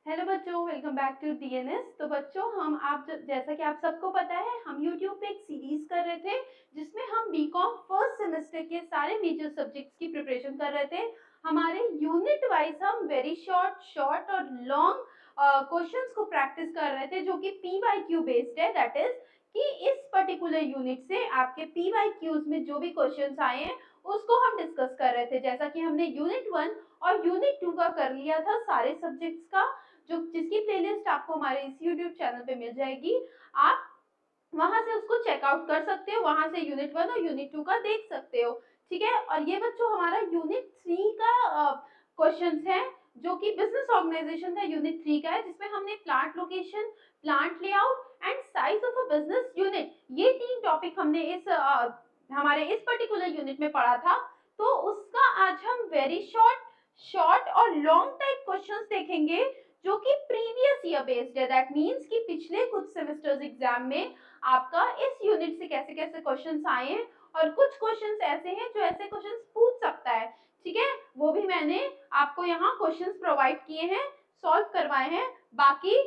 Hello बच्चों, welcome back to DNS. तो बच्चों, जैसा कि आप सबको पता है, हम यूट्यूब पे एक सीरीज कर रहे थे जिसमें हम बीकॉम फर्स्ट सेमेस्टर के सारे मेजर सब्जेक्ट्स की प्रिपरेशन कर रहे थे। हमारे यूनिट वाइज हम वेरी शॉर्ट शॉर्ट और लॉन्ग क्वेश्चंस को प्रैक्टिस कर रहे थे, जो कि पीवाईक्यू बेस्ड है। दैट इज कि इस पर्टिकुलर यूनिट से आपके पीवाईक्यूज में जो भी क्वेश्चंस आए हैं उसको हम डिस्कस कर रहे थे। जैसा कि हमने यूनिट 1 और यूनिट 2 का कर लिया था सारे सब्जेक्ट्स का, जो जिसकी प्लेलिस्ट आपको हमारे इस यूट्यूब चैनल पे मिल जाएगी। आप वहां से उसको चेकआउट कर सकते हो, वहां से यूनिट 1 और यूनिट 2 का देख सकते हो। ठीक है। और ये बच्चों हमारा यूनिट 3 का क्वेश्चंस है, जो कि बिजनेस ऑर्गेनाइजेशन का यूनिट 3 का है, जिसमें हमने plant location, plant layout and size of a business unit, ये तीन टॉपिक हमने हमारे इस पर्टिकुलर यूनिट में पढ़ा था। तो उसका आज हम वेरी शॉर्ट शॉर्ट और लॉन्ग टाइप क्वेश्चंस देखेंगे, जो कि प्रीवियस ईयर बेस्ड है। दैट मींस कि पिछले कुछ सेमेस्टर्स एग्जाम में आपका इस यूनिट से कैसे कैसे क्वेश्चंस आए हैं, और कुछ क्वेश्चंस ऐसे हैं जो ऐसे क्वेश्चंस पूछ सकता है। ठीक है, वो भी मैंने आपको यहाँ क्वेश्चंस प्रोवाइड किए हैं, सॉल्व करवाए हैं। बाकी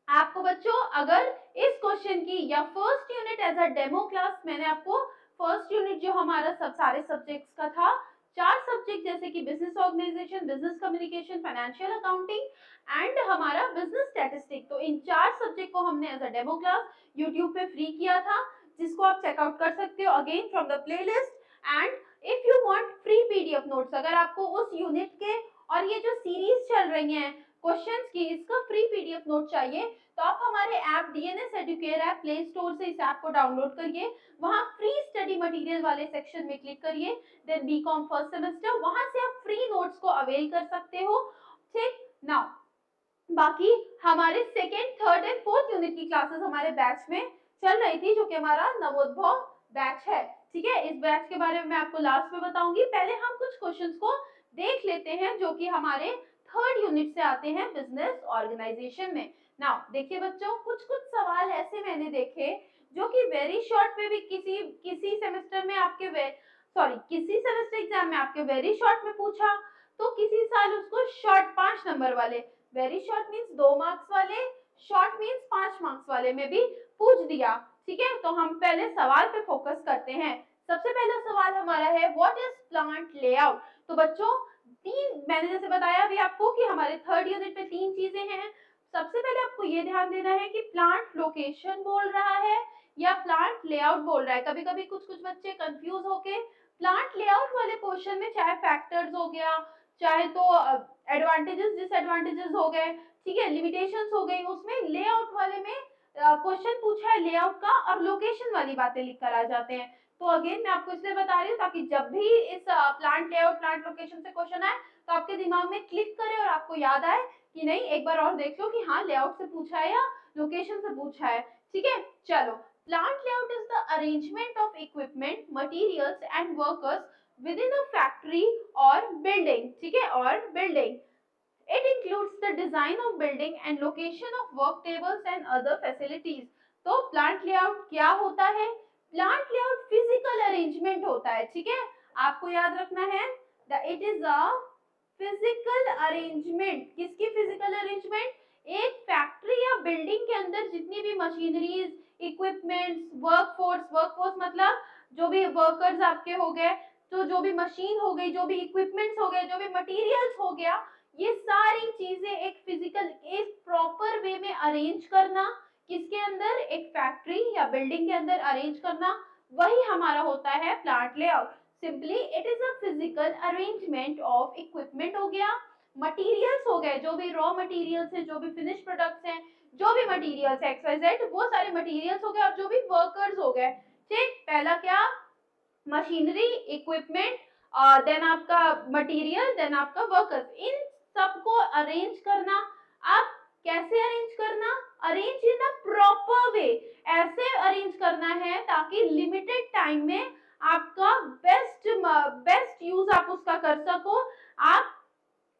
आपको बच्चों, अगर इस क्वेश्चन की या first unit as a demo class, मैंने आपको फर्स्ट यूनिट जो हमारा सब सारे सब्जेक्ट्स का था, चार सब्जेक्ट जैसे कि business organisation, business communication, financial accounting and हमारा बिजनेस स्टैटिस्टिक, तो इन चार सब्जेक्ट को हमने as a demo class YouTube पे फ्री किया था, जिसको आप चेकआउट कर सकते हो again from the playlist. And if you want free PDF notes, अगर आपको उस यूनिट के और ये जो सीरीज चल रही है क्वेश्चंस की, इसका फ्री पीडीएफ नोट चाहिए, तो आप हमारे app DNS Educare app play store से इस ऐप को डाउनलोड करिए, वहां फ्री स्टडी मटेरियल वाले सेक्शन में क्लिक करिए, देन बीकॉम फर्स्ट सेमेस्टर, वहां से आप फ्री नोट्स को अवेल कर सकते हो। ठीक नाउ, बाकी हमारे second, third and fourth unit की क्लासेस हमारे बैच में चल रही थी, जो कि हमारा नवोद्भव बैच है। ठीक है, इस बैच के बारे में मैं आपको लास्ट में बताऊंगी। पहले हम कुछ क्वेश्चंस को देख लेते हैं, जो कि हमारे थर्ड यूनिट से आते हैं बिजनेस ऑर्गेनाइजेशन में। नाउ देखिए बच्चों, कुछ कुछ सवाल ऐसे मैंने देखे जो कि वेरी शॉर्ट में भी किसी किसी सेमेस्टर में आपके किसी सेमेस्टर एग्जाम में आपके वेरी शॉर्ट में पूछा, तो किसी साल उसको शॉर्ट 5 नंबर वाले, वेरी शॉर्ट मींस 2 मार्क्स वाले, शॉर्ट मींस 5 मार्क्स वाले में भी पूछ दिया। ठीक है, तो हम पहले सवाल पे फोकस करते हैं। सबसे पहला सवाल हमारा है, व्हाट इज प्लांट लेआउट। तो बच्चों, तीन, मैंने जैसे बताया अभी आपको कि हमारे थर्ड यूनिट में तीन चीजें हैं। सबसे पहले आपको ये ध्यान देना है कि प्लांट लोकेशन बोल रहा है या प्लांट लेआउट बोल रहा है। कभी कभी कुछ कुछ बच्चे कंफ्यूज होके प्लांट लेआउट वाले पोर्शन में, चाहे फैक्टर्स हो गया, चाहे तो एडवांटेजेस डिसएडवांटेजेस हो गए, ठीक है, लिमिटेशंस हो गई, उसमें लेआउट वाले में क्वेश्चन पूछा है लेआउट का, और लोकेशन वाली बातें लिख कर आ जाते हैं। तो अगेन मैं आपको इसलिए बता रही हूँ ताकि जब भी इस प्लांट लेआउट, प्लांट लोकेशन से क्वेश्चन आए तो आपके दिमाग में क्लिक करे और आपको याद आए कि नहीं, एक बार और देख लो कि हाँ लेआउट से पूछा है या लोकेशन से पूछा है। ठीक है, चलो। Plant layout is the arrangement of equipment, materials and workers within a factory or building, ठीक है, और building. It includes the design of building and location of work tables and other facilities. तो plant layout क्या होता है? Plant layout physical arrangement होता है। ठीक है, आपको याद रखना है, it is a physical arrangement. किसकी physical arrangement? एक फैक्ट्री या बिल्डिंग के अंदर जितनी भी मशीनरीज, इक्विपमेंट्स, वर्कफोर्स मतलब जो भी वर्कर्स आपके हो गए, तो जो भी मशीन हो गई, जो भी इक्विपमेंट्स हो गए, जो भी मटेरियल्स हो गया, ये सारी चीजें एक फिजिकल, एक प्रॉपर वे में अरेंज करना, किसके अंदर, एक फैक्ट्री या बिल्डिंग के अंदर अरेंज करना, वही हमारा होता है plant layout. Simply it is a physical arrangement of equipment हो गया, मटेरियल्स हो गए, जो भी रॉ मटेरियल्स हैं, जो भी फिनिश प्रोडक्ट्स हैं, जो भी मटेरियल्स है एक्स वाई जेड, वो सारे मटेरियल्स हो गए, और जो भी वर्कर्स हो गए। ठीक, पहला क्या, मशीनरी, इक्विपमेंट, देन आपका मटेरियल, देन आपका वर्कर्स, इन सबको अरेंज करना। आप कैसे अरेंज करना, arrange in a proper way, ऐसे अरेंज करना है ताकि लिमिटेड टाइम में आपका बेस्ट यूज आप उसका कर सको, आप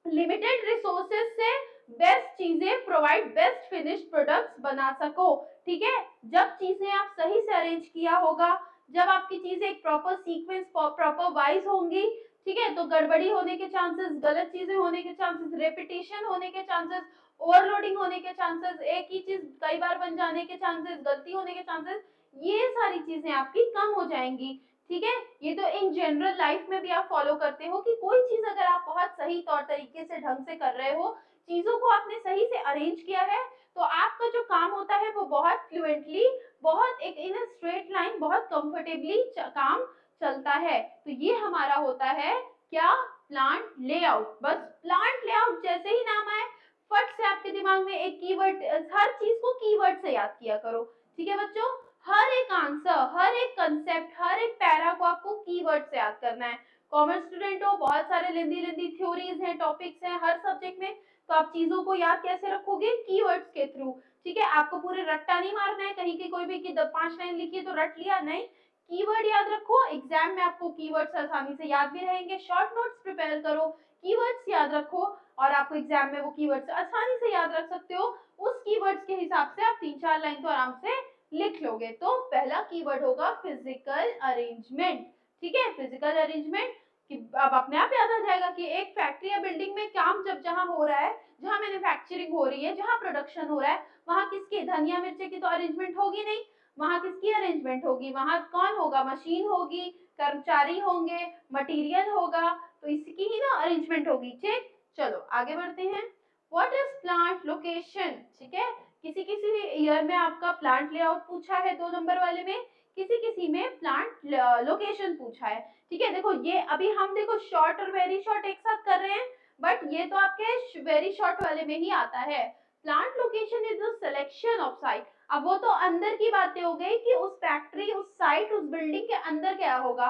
लिमिटेड रिसोर्सेज से बेस्ट चीजें प्रोवाइड, बेस्ट फिनिश्ड प्रोडक्ट्स बना सको। ठीक है, जब चीजें आप सही से अरेंज किया होगा, जब आपकी चीजें एक प्रॉपर सीक्वेंस, प्रॉपर वाइज होंगी, ठीक है, तो गड़बड़ी होने के चांसेस, गलत चीजें होने के चांसेस, रेपिटेशन होने के चांसेस, ओवरलोडिंग होने के चांसेस, एक ही चीज कई बार बन जाने के चांसेस, गलती होने के चांसेस, ये सारी चीजें आपकी कम हो जाएंगी। ठीक है, ये तो इन जनरल लाइफ में भी आप फॉलो करते हो कि कोई चीज अगर आप बहुत सही तौर तरीके से ढंग से कर रहे हो, चीजों को आपने सही से अरेंज किया है, तो आपका जो काम होता है वो बहुत फ्लुएंटली, बहुत एक इन स्ट्रेट लाइन, बहुत कंफर्टेबली काम चलता है। तो ये हमारा होता है क्या, प्लांट लेआउट। बस प्लांट लेआउट जैसे ही नाम आए, फट से आपके दिमाग में एक कीवर्ड, हर चीज को कीवर्ड से याद किया करो। ठीक है बच्चों, हर एक आंसर, हर एक कंसेप्ट, हर एक पैरा को आपको कीवर्ड से याद करना है। कॉमर्स स्टूडेंट हो, बहुत सारे लेंदी लेंदी थ्योरीज हैं, टॉपिक्स हैं हर सब्जेक्ट में, तो आप चीजों को याद कैसे रखोगे, कीवर्ड्स के थ्रू। ठीक है, आपको पूरे रट्टा नहीं मारना है, कहीं की कोई भी की 5 लाइन लिखी है तो रट लिया, नहीं, कीवर्ड याद रखो। एग्जाम में आपको कीवर्ड्स आसानी से याद भी रहेंगे। शॉर्ट नोट्स प्रिपेयर करो, कीवर्ड्स याद रखो, और आपको एग्जाम में वो कीवर्ड्स आसानी से याद रख सकते हो। उस कीवर्ड्स के हिसाब से आप 3-4 लाइन तो आराम से लिख लोगे। तो पहला कीवर्ड होगा फिजिकल अरेंजमेंट। ठीक है, फिजिकल अरेंजमेंट कि अब अपने आप याद आ जाएगा कि एक फैक्ट्री या बिल्डिंग में काम जब जहां हो रहा है, जहां मैन्युफैक्चरिंग हो रही है, जहां प्रोडक्शन हो रहा है, वहां किसकी, धनिया मिर्ची की तो अरेंजमेंट होगी नहीं, वहां किसकी अरेंजमेंट होगी, वहां कौन होगा, मशीन होगी, कर्मचारी होंगे, मटेरियल होगा, तो इसकी ही ना अरेंजमेंट होगी। ठीक, चलो आगे बढ़ते हैं। What is plant location. ठीक है, किसी किसी ईयर में आपका प्लांट लेआउट पूछा है 2 नंबर वाले में, किसी किसी में प्लांट लोकेशन पूछा है। ठीक है, देखो ये अभी हम देखो शॉर्ट और वेरी शॉर्ट एक साथ कर रहे हैं, बट ये तो आपके वेरी शॉर्ट वाले में ही आता है। Plant location is the selection of site. अब वो तो अंदर की बातें हो गई कि उस फैक्ट्री, उस साइट, उस बिल्डिंग के अंदर क्या होगा,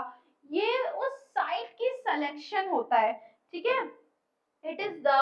ये उस साइट की सिलेक्शन होता है। ठीक है, it is the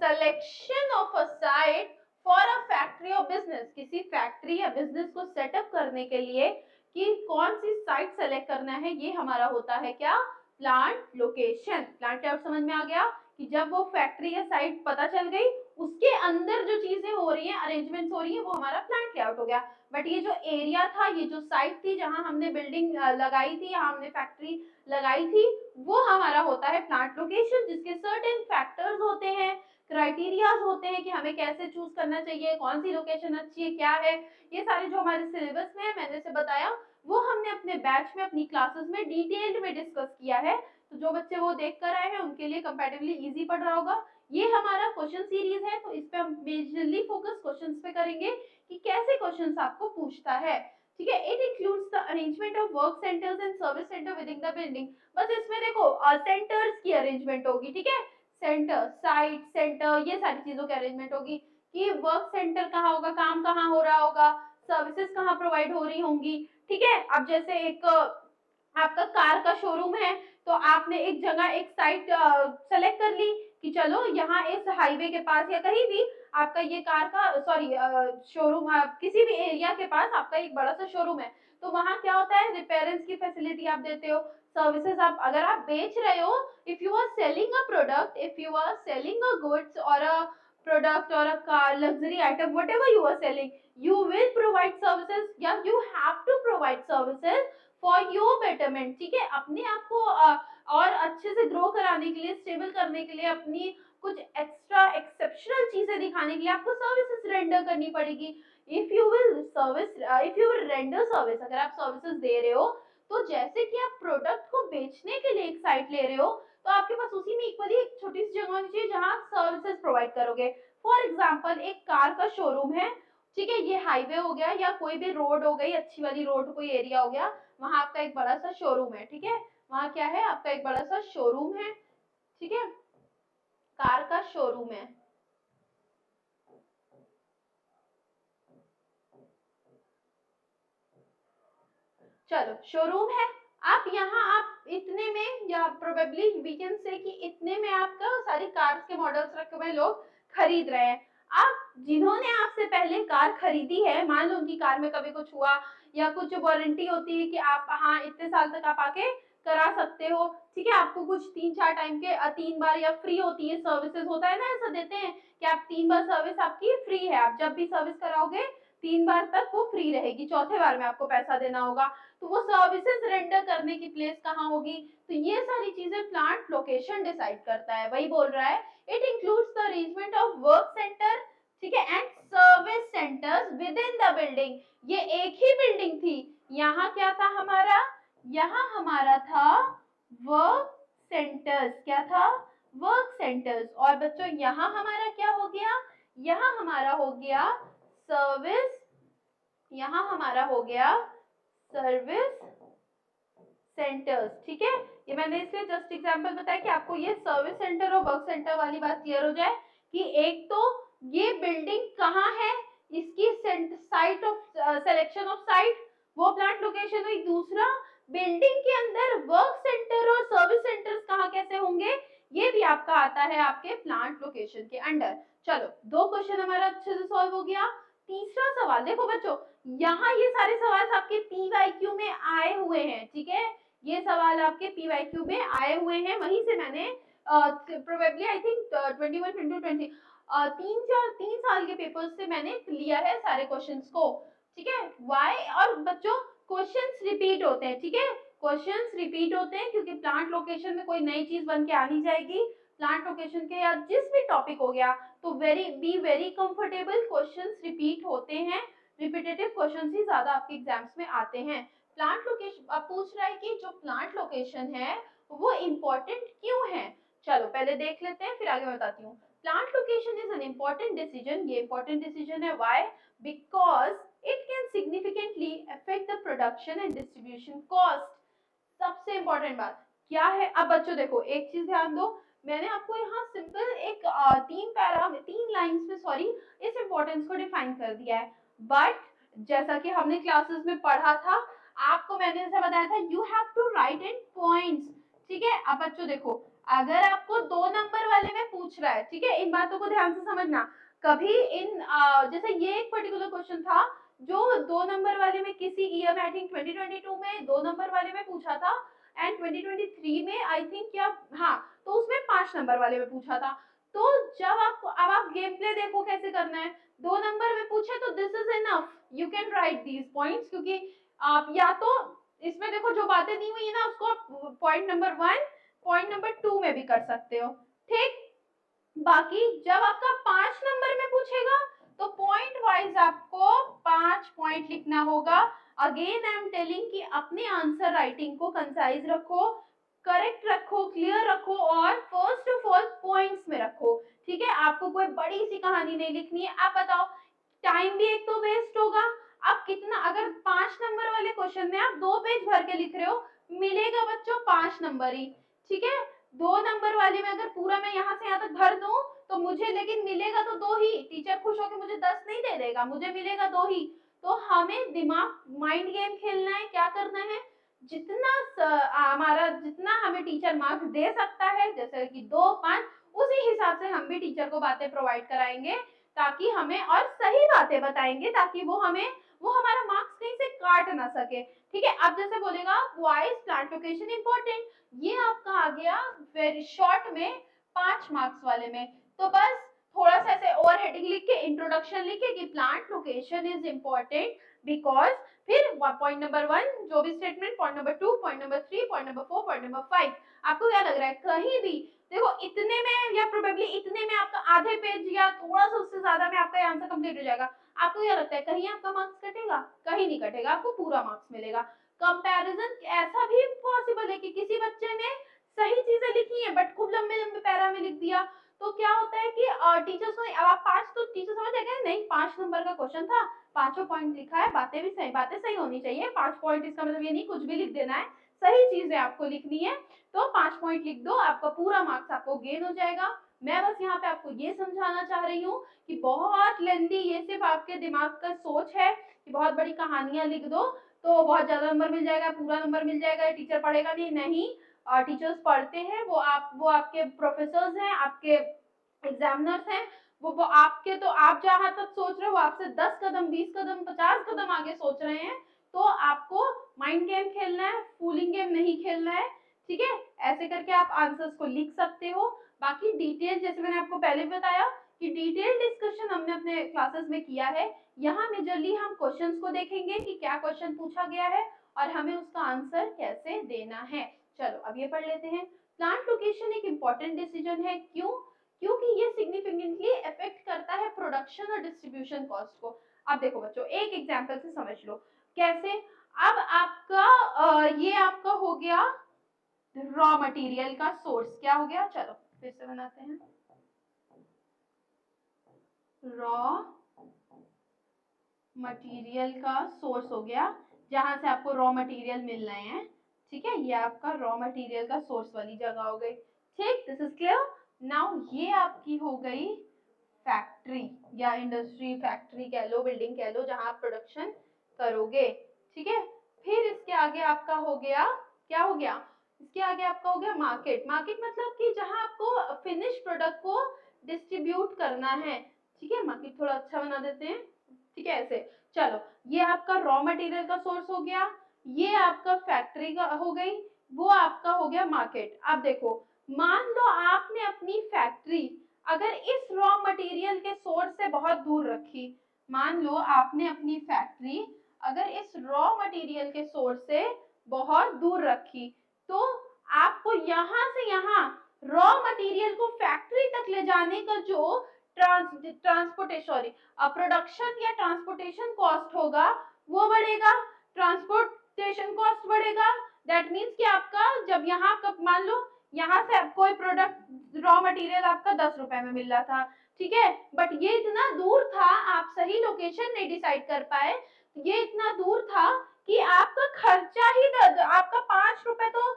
selection of a site for a factory or business। किसी फैक्ट्री या बिजनेस को सेटअप करने के लिए कि कौन सी साइट सेलेक्ट करना है, ये हमारा होता है क्या, प्लांट लोकेशन। प्लांट लेआउट समझ में आ गया कि जब वो फैक्ट्री या साइट पता चल गई, उसके अंदर जो चीजें हो रही हैं, अरेंजमेंट्स हो रही हैं, वो हमारा प्लांट लेआउट हो गया। बट ये जो एरिया था, ये जो साइट थी जहां हमने बिल्डिंग लगाई थी, यहाँ हमने फैक्ट्री लगाई थी, वो हमारा होता है प्लांट लोकेशन, जिसके सर्टेन फैक्टर्स होते हैं, क्राइटेरियाज होते हैं कि हमें कैसे चूज करना चाहिए, कौन सी लोकेशन अच्छी है, क्या है। ये सारे जो हमारे सिलेबस में है, मैंने से बताया, वो हमने अपने बैच में, अपनी क्लासेस में डिटेल्ड में डिस्कस किया है। तो जो बच्चे वो देख कर आए हैं, उनके लिए कंपैरेटिवली इजी पड़ रहा होगा। ये हमारा क्वेश्चन सीरीज है, तो इस पे हम मेजरली फोकस क्वेश्चंस पे करेंगे कि कैसे क्वेश्चंस आपको पूछता है। ठीक है, it includes the arrangement of work centres and service centre with in the building. बस इसमें देखो सेंटर्स की अरेंजमेंट होगी। ठीक है, सेंटर, साइट, सेंटर, ये सारी चीजों की अरेंजमेंट होगी कि वर्क सेंटर कहाँ होगा, काम कहाँ हो रहा होगा, सर्विसेज कहाँ प्रोवाइड हो रही होंगी। ठीक है, अब जैसे एक आपका कार का शोरूम है, तो आपने एक जगह, एक साइट सेलेक्ट कर ली कि चलो यहाँ इस हाईवे के पास या कहीं भी आपका ये कार का, सॉरी, शोरूम, किसी भी एरिया के पास आपका एक बड़ा सा शोरूम है, तो वहां क्या होता है, रिपेयरेंस की फैसिलिटी आप देते हो, सर्विसेज आप, अगर आप बेच रहे हो, if you are selling a product, if you are selling a goods और अ प्रोडक्ट और a car, luxury item, whatever you are selling, you will provide services या you have to provide services for your betterment। ठीक है, अपने आप को और अच्छे से ग्रो कराने के लिए, स्टेबल करने के लिए, अपनी कुछ एक्स्ट्रा एक्सेप्शनल चीजें दिखाने के लिए आपको सर्विसेज रेंडर करनी पड़ेगी। If you will service, if you will render service, अगर आप सर्विसेज दे रहे हो, तो जैसे कि आप प्रोडक्ट को बेचने के लिए एक साइट ले रहे हो, तो आपके पास उसी में इक्वली एक छोटी सी जगह होनी चाहिए जहां आप सर्विसेज प्रोवाइड करोगे। फॉर एग्जाम्पल, एक कार का शोरूम है, ठीक है, ये हाईवे हो गया या कोई भी रोड हो गई, अच्छी वाली रोड, कोई एरिया हो गया, वहां आपका एक बड़ा सा शोरूम है। ठीक है, वहां क्या है, आपका एक बड़ा सा शोरूम है। ठीक है, कार का शोरूम है। चलो, शोरूम है, आप यहाँ, आप इतने में, या प्रोबेबली वी कैन से कि इतने में आपका सारी कार्स के मॉडल्स रखे हुए लोग खरीद रहे हैं। आप जिन्होंने आपसे पहले कार खरीदी है, मान लो उनकी कार में कभी कुछ हुआ, या कुछ वारंटी होती है कि आप, हाँ, इतने साल तक आप आके करा सकते हो। ठीक है, आपको कुछ 3-4 टाइम के 3 बार या फ्री होती है सर्विसेज, होता है ना, ऐसा देते हैं कि आप 3 बार सर्विस आपकी फ्री है, आप जब भी सर्विस कराओगे 3 बार तक वो फ्री रहेगी, चौथे बार में आपको पैसा देना होगा। तो वो सर्विसेज रेंडर करने की प्लेस कहाँ होगी, तो ये सारी चीजें प्लांट लोकेशन डिसाइड करता है। वही बोल रहा है, it includes the arrangement of work centre, building, ये एक ही बिल्डिंग थी। यहाँ क्या था हमारा, यहाँ हमारा था वर्क सेंटर्स, क्या था, वर्क सेंटर्स। और बच्चों यहाँ हमारा क्या हो गया, यहाँ हमारा हो गया सर्विस, यहाँ हमारा हो गया सर्विस सेंटर्स। ठीक है, ये मैंने इसलिए जस्ट एग्जांपल बताया कि आपको ये सर्विस सेंटर और वर्क सेंटर वाली बात क्लियर हो जाए कि एक तो ये बिल्डिंग कहाँ है, इसकी site of selection of site, वो प्लांट लोकेशन हुई। दूसरा, बिल्डिंग के अंदर वर्क सेंटर और सर्विस सेंटर्स कहाँ कैसे होंगे, ये भी आपका आता है आपके प्लांट लोकेशन के अंडर। चलो, दो क्वेश्चन हमारा अच्छे से सॉल्व हो गया। तीसरा सवाल देखो बच्चों, यहाँ ये सारे सवाल आपके पीवाईक्यू में आए हुए हैं। ठीक है, ये सवाल आपके पीवाईक्यू में आए हुए हैं, वहीं से मैंने प्रोबेबली आई थिंक 21 into 20 तीन साल के पेपर्स से मैंने लिया है सारे क्वेश्चंस को। ठीक है, वाई, और बच्चों क्वेश्चंस रिपीट होते हैं। ठीक है, क्वेश्चंस रिपीट होते हैं क्योंकि प्लांट लोकेशन में कोई नई चीज बन के आ नहीं जाएगी। प्लांट लोकेशन के या जिस भी टॉपिक हो गया तो be very comfortable, questions repeat होते हैं, रिपीटेटिव क्वेश्चंस ही ज्यादा आपके एग्जाम्स में आते हैं। प्लांट लोकेशन अब पूछ रहा है कि जो प्लांट लोकेशन है वो इम्पोर्टेंट क्यों है। चलो पहले देख लेते हैं, फिर आगे बताती हूँ। Plant location is an important decision, ये इम्पोर्टेंट डिसीजन है। Why, because it can significantly affect the production and distribution cost. सबसे इम्पोर्टेंट बात क्या है, अब बच्चों देखो एक चीज ध्यान दो, मैंने आपको यहाँ सिंपल एक तीन लाइंस में सॉरी इस इम्पोर्टेंस को डिफाइन कर दिया है। बट जैसा कि हमने क्लासेस में पढ़ा था, आपको मैंने ऐसा बताया था you have to write in points. ठीक है, अब बच्चों देखो, अगर आपको 2 नंबर वाले में पूछ रहा है, ठीक है, इन बातों को ध्यान से समझना। कभी इन जैसे ये एक पर्टिकुलर क्वेश्चन था जो 2 नंबर वाले में किसी ईयर में आई थिंक 2022 में 2 नंबर वाले में पूछा था, एंड 2023 में आई थिंक क्या, हाँ, तो उसमें 5 नंबर वाले में पूछा था। तो जब आपको, अब आप गेम प्ले देखो कैसे करना है। 2 नंबर में पूछे तो this is enough, you can write these points, क्योंकि आप या तो इसमें देखो जो बातें दी हुई है ना उसको पॉइंट नंबर 1 पॉइंट नंबर 2 में भी कर सकते हो। ठीक, बाकी जब आपका 5 नंबर में पूछेगा तो पॉइंट वाइज आपको 5 पॉइंट लिखना होगा। अगेन आई एम टेलिंग कि अपने आंसर राइटिंग को कंसाइज रखो, करेक्ट रखो, क्लियर रखो, और फर्स्ट ऑफ ऑल पॉइंट्स में रखो। ठीक है, आपको कोई बड़ी सी कहानी नहीं लिखनी है। आप बताओ, टाइम भी एक तो वेस्ट होगा। आप कितना, अगर 5 नंबर वाले क्वेश्चन में आप 2 पेज भर के लिख रहे हो, मिलेगा बच्चों 5 नंबर ही। ठीक है, 2 नंबर वाले में अगर पूरा मैं यहाँ से यहाँ तक भर दूं तो मुझे लेकिन मिलेगा तो 2 ही। टीचर खुश होकर मुझे 10 नहीं दे देगा, मुझे मिलेगा 2 ही। तो हमें दिमाग माइंड गेम खेलना है, क्या करना है, हमारा जितना हमें टीचर मार्क्स दे सकता है, जैसे कि 2 5, उसी हिसाब से हम भी टीचर को बातें प्रोवाइड कराएंगे, ताकि हमें, और सही बातें बताएंगे ताकि वो हमारा मार्क्स कहीं से काट ना सके। ठीक है, अब जैसे बोलेगा why is plant location important, ये आपका आ गया वेरी शॉर्ट में 5 मार्क्स वाले में। तो बस थोड़ा सा ऐसे ओवर हेडिंग लिख के, इंट्रोडक्शन लिखे कि plant location is important because, फिर पॉइंट नंबर 1 जो भी statement, point number 2, point number 3, point number 4, point number 5। आपको क्या लग रहा है, कहीं भी देखो इतने में या प्रोबेबली इतने में आपका आधे पेज या थोड़ा सा उससे ज्यादा में आपका आंसर कंप्लीट हो जाएगा। आपको क्या लगता है कहीं आपका मार्क्स कटेगा, कहीं नहीं कटेगा, आपको पूरा मार्क्स मिलेगा। कंपैरिजन ऐसा भी पॉसिबल है कि किसी बच्चे ने सही चीजें लिखी है बट खूब लंबे लंबे पैरा में लिख दिया, तो क्या होता है कि टीचर्स को, अब आप 5 तो टीचर समझ जाएगा नहीं 5 नंबर का क्वेश्चन था, 5 पॉइंट लिखा है, बातें भी सही, बातें सही होनी चाहिए। 5 पॉइंट इसका मतलब ये नहीं कुछ भी लिख देना है, सही चीजें आपको लिखनी है। तो 5 पॉइंट लिख दो, आपका पूरा मार्क्स आपको गेन हो जाएगा। मैं बस यहाँ पे आपको ये समझाना चाह रही हूँ कि बहुत लेंदी, ये सिर्फ आपके दिमाग का सोच है कि बहुत बड़ी कहानियां लिख दो तो बहुत ज्यादा नंबर मिल जाएगा, पूरा नंबर मिल जाएगा, टीचर पढ़ेगा नहीं। टीचर्स पढ़ते हैं, वो आपके प्रोफेसर्स हैं, आपके एग्जामिनर्स हैं, वो आपके, तो आप जहां तक सोच रहे हो आपसे 10 कदम 20 कदम 50 कदम आगे सोच रहे हैं। तो आपको माइंड गेम खेलना है, फूलिंग गेम नहीं खेलना है। ठीक है, ऐसे करके आप आंसर्स को लिख सकते हो। बाकी डिटेल, जैसे मैंने आपको पहले बताया कि डिटेल डिस्कशन हमने अपने क्लासेस में किया है। यहाँ मेजरली हम क्वेश्चंस को देखेंगे कि क्या क्वेश्चन पूछा गया है और हमें उसका आंसर कैसे देना है। चलो अब ये पढ़ लेते हैं। प्लांट लोकेशन एक इम्पॉर्टेंट डिसीजन है, क्यों, क्योंकि ये सिग्निफिकेंटली अफेक्ट करता है प्रोडक्शन प्रोडक्शन और डिस्ट्रीब्यूशन कॉस्ट को। अब देखो बच्चों, एक एग्जांपल से समझ लो कैसे। अब आपका ये आपका हो गया रॉ मटेरियल का सोर्स। क्या हो गया, चलो फिर से बनाते हैं। रॉ मटेरियल का सोर्स हो गया, जहां से आपको रॉ मटेरियल मिल रहे हैं। ठीक है, ये आपका रॉ मटेरियल का सोर्स वाली जगह हो गई। ठीक, दिस इज क्लियर। नाउ ये आपकी हो गई फैक्ट्री या इंडस्ट्री, फैक्ट्री कह लो, बिल्डिंग कह लो, जहां आप प्रोडक्शन करोगे। ठीक है, फिर इसके आगे आपका हो गया, क्या हो गया, इसके आगे आपका हो गया मार्केट। मार्केट मतलब कि जहां आपको फिनिश प्रोडक्ट को डिस्ट्रीब्यूट करना है। ठीक है, मार्केट थोड़ा अच्छा बना देते हैं। ठीक है, ऐसे। चलो, ये आपका रॉ मटेरियल का सोर्स हो गया, ये आपका फैक्ट्री का हो गई, वो आपका हो गया मार्केट। अब देखो, मान लो आपने अपनी फैक्ट्री अगर इस रॉ मटेरियल के सोर्स से बहुत दूर रखी, मान लो आपने अपनी फैक्ट्री अगर इस रॉ मटेरियल के सोर्स से बहुत दूर रखी, तो आपको यहाँ से यहाँ रॉ मटेरियल को फैक्ट्री तक ले जाने का जो ट्रांसपोर्टेशन प्रोडक्शन या ट्रांसपोर्टेशन कॉस्ट होगा वो बढ़ेगा, ट्रांसपोर्टेशन कॉस्ट बढ़ेगा। दैट मीन्स कि आपका जब यहाँ का मान लो यहाँ से कोई प्रोडक्ट रॉ मटेरियल आपका 10 रुपए में मिल रहा था, ठीक है, बट ये इतना दूर था, आप सही लोकेशन नहीं डिसाइड कर पाए, ये इतना दूर था कि आपका खर्चा ही आपका 5 रुपए तो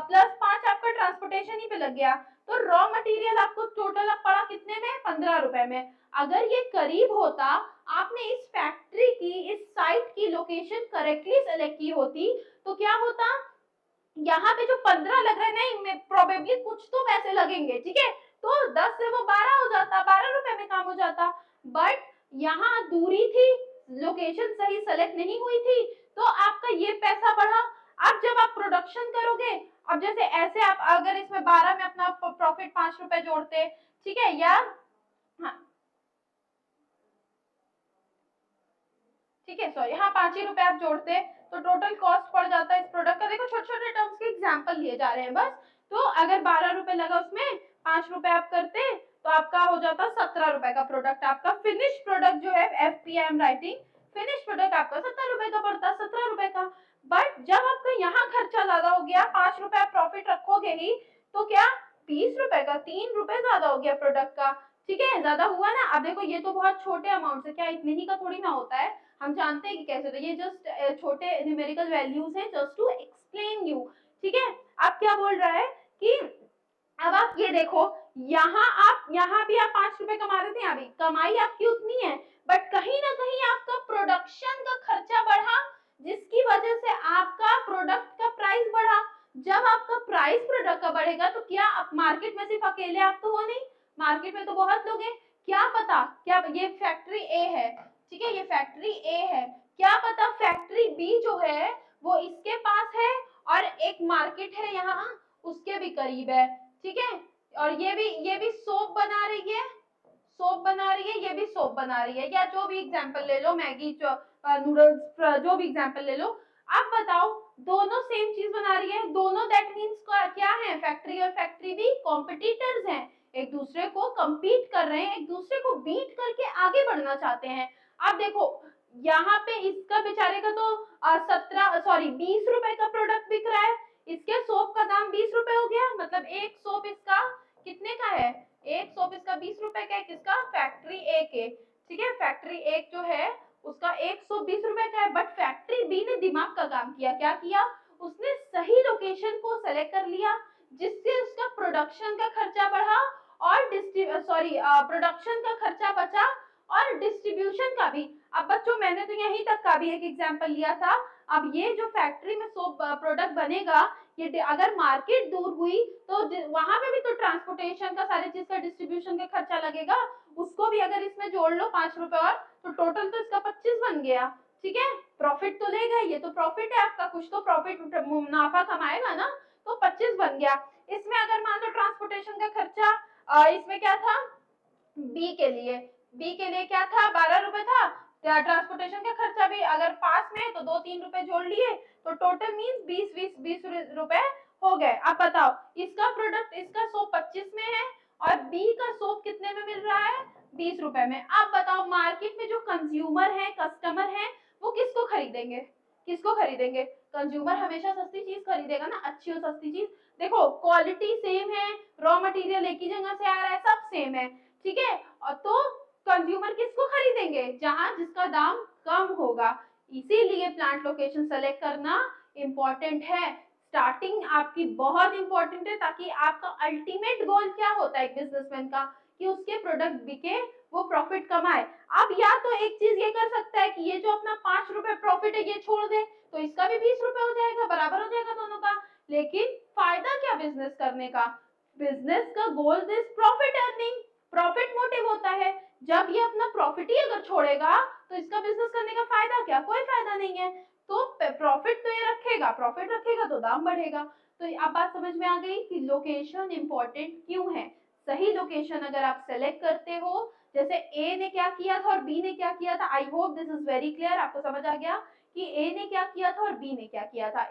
प्लस 5 आपका ट्रांसपोर्टेशन ही पे लग गया, तो रॉ मटेरियल आपको टोटल पड़ा कितने में, 15 रुपए में। अगर ये करीब होता, आपने इस फैक्ट्री की, इस साइट की लोकेशन करेक्टली सेलेक्ट की होती, तो क्या होता, यहाँ पे जो 15 लग रहे हैं, नहीं प्रोबेबली कुछ तो पैसे लगेंगे, ठीक है, तो 10 से वो 12 हो जाता, 12 रुपए में काम हो जाता। बट यहाँ दूरी थी, लोकेशन सही सेलेक्ट नहीं हुई थी, तो आपका ये पैसा बढ़ा। अब जब आप प्रोडक्शन करोगे, अब जैसे ऐसे आप अगर इसमें 12 में अपना प्रॉफिट 5 रुपए जोड़ते, ठीक है, या हाँ ठीक है, सॉरी, हाँ 5 ही रुपए आप जोड़ते, तो टोटल कॉस्ट पड़ जाता है इस प्रोडक्ट का। देखो छोटे छोटे टर्म्स के एग्जांपल लिए जा रहे हैं बस। तो अगर 12 रुपए लगा उसमें, 5 रुपए आप करते, तो आपका हो जाता 17 रुपए का प्रोडक्ट। आपका फिनिश प्रोडक्ट जो है, FP I am writing, finish product आपका 17 रुपए का पड़ता, 17 रुपए का। बट जब आपका यहाँ खर्चा ज्यादा हो गया, 5 रुपए आप प्रॉफिट रखोगे ही, तो क्या 20 रुपए का, 3 रुपए ज्यादा हो गया प्रोडक्ट का। ठीक है, ज्यादा हुआ ना। अब देखो ये तो बहुत छोटे अमाउंट से, क्या इतने ही का थोड़ी ना होता है, हम जानते हैं कि कैसे होता है, ये जस्ट छोटे न्यूमेरिकल वैल्यूज हैं, जस्ट टू एक्सप्लेन यू। ठीक है, अब क्या बोल रहा है कि अब आप ये देखो, यहाँ भी आप 5 रुपए कमा रहे थे, यहाँ भी कमाई आपकी उतनी है, बट कहीं ना कहीं आपका प्रोडक्शन का खर्चा बढ़ा, जिसकी वजह से आपका प्रोडक्ट का प्राइस बढ़ा। जब आपका प्राइस प्रोडक्ट का बढ़ेगा, तो क्या आप मार्केट में सिर्फ अकेले आप तो हो नहीं, मार्केट में तो बहुत लोग हैं। क्या पता, क्या ये फैक्ट्री ए है, ठीक है, ये फैक्ट्री ए है, क्या पता फैक्ट्री बी जो है वो इसके पास है, और एक मार्केट है यहाँ उसके भी करीब है। ठीक है, और ये भी सोप बना रही है, सोप बना रही है, ये भी सोप बना रही है, या जो भी एग्जांपल ले लो, मैगी नूडल्स, जो भी एग्जांपल ले लो। अब बताओ, दोनों सेम चीज बना रही है, दोनों दैट मींस क्या है, फैक्ट्री और फैक्ट्री भी कॉम्पिटिटर्स हैं, एक दूसरे को compete कर रहे हैं, एक दूसरे को बीट करके आगे बढ़ना चाहते हैं। अब देखो, यहाँ पे इसका बेचारे का तो 20 रुपए का प्रोडक्ट बिक रहा है, इसके सोप का दाम 20 रुपए हो गया, मतलब एक सोप इसका कितने का है, एक सोप इसका 20 रुपए का है, किसका, फैक्ट्री ए के। ठीक है, फैक्ट्री ए जो है उसका एक सोप 20 रुपए का है, बट फैक्ट्री बी ने दिमाग का काम किया, क्या किया, उसने सही लोकेशन को सेलेक्ट कर लिया, जिससे उसका प्रोडक्शन का खर्चा बढ़ा, और प्रोडक्शन का खर्चा बचा, और डिस्ट्रीब्यूशन का भी। अब बच्चों मैंने तो यहीं तक का भी एक एग्जांपल लिया था। अब ये जो फैक्ट्री में सोप प्रोडक्ट बनेगा, ये अगर मार्केट दूर हुई, तो वहां पे भी तो ट्रांसपोर्टेशन का, सारी चीज का डिस्ट्रीब्यूशन का खर्चा लगेगा, उसको भी अगर इसमें जोड़ लो 5 रुपए और, तो टोटल तो इसका 25 बन गया। ठीक है, प्रॉफिट तो लेगा, ये तो प्रॉफिट है आपका, कुछ तो प्रॉफिट मुनाफा कमाएगा ना, तो 25 बन गया। इसमें अगर मान लो ट्रांसपोर्टेशन का खर्चा, इसमें क्या था, बी के लिए क्या था, 12 रुपए था, ट्रांसपोर्टेशन का खर्चा भी अगर पास में है तो 2-3 रुपए जोड़ लिए, तो टोटल मींस 20 रुपए हो गए। अब बताओ, इसका प्रोडक्ट, इसका सोप 25 में है, और बी का सोप कितने में मिल रहा है, 20 रुपए में। अब बताओ मार्केट में जो कंज्यूमर है, कस्टमर है, वो किसको खरीदेंगे, किसको खरीदेंगे? कंज्यूमर हमेशा सस्ती चीज खरीदेगा ना, अच्छी और सस्ती चीज। देखो क्वालिटी सेम है, रॉ मटेरियल एक ही जगह से आ रहा है, सब सेम है, ठीक है। और तो कंज्यूमर किसको खरीदेंगे? जहां जिसका दाम कम होगा। इसीलिए प्लांट लोकेशन सेलेक्ट करना इम्पोर्टेंट है। स्टार्टिंग आपकी बहुत इंपॉर्टेंट है, ताकि आपका अल्टीमेट गोल क्या होता है एक बिजनेसमैन का, कि उसके प्रोडक्ट बिके, वो प्रॉफिट कमाए। अब या तो एक चीज ये कर सकता है कि ये जो अपना 5 रुपए प्रॉफिट है ये छोड़ दे, तो इसका भी 20 रुपए हो जाएगा, बराबर हो जाएगा दोनों का। लेकिन फायदा क्या बिजनेस करने का? बिजनेस का goal is profit earning, profit motive होता है। जब ये अपना प्रॉफिट ही अगर छोड़ेगा तो इसका बिजनेस करने का फायदा क्या? कोई फायदा नहीं है। तो प्रॉफिट तो ये रखेगा, प्रॉफिट रखेगा तो दाम बढ़ेगा। तो अब बात समझ में आ गई कि लोकेशन इंपॉर्टेंट क्यों है। सही लोकेशन अगर आप सेलेक्ट करते हो, जैसे ए ने क्या किया था और बी ने क्या किया था, आई hope this is very clear, आपको समझ आ गया कि ए ने क्या किया था और बी ने क्या किया था।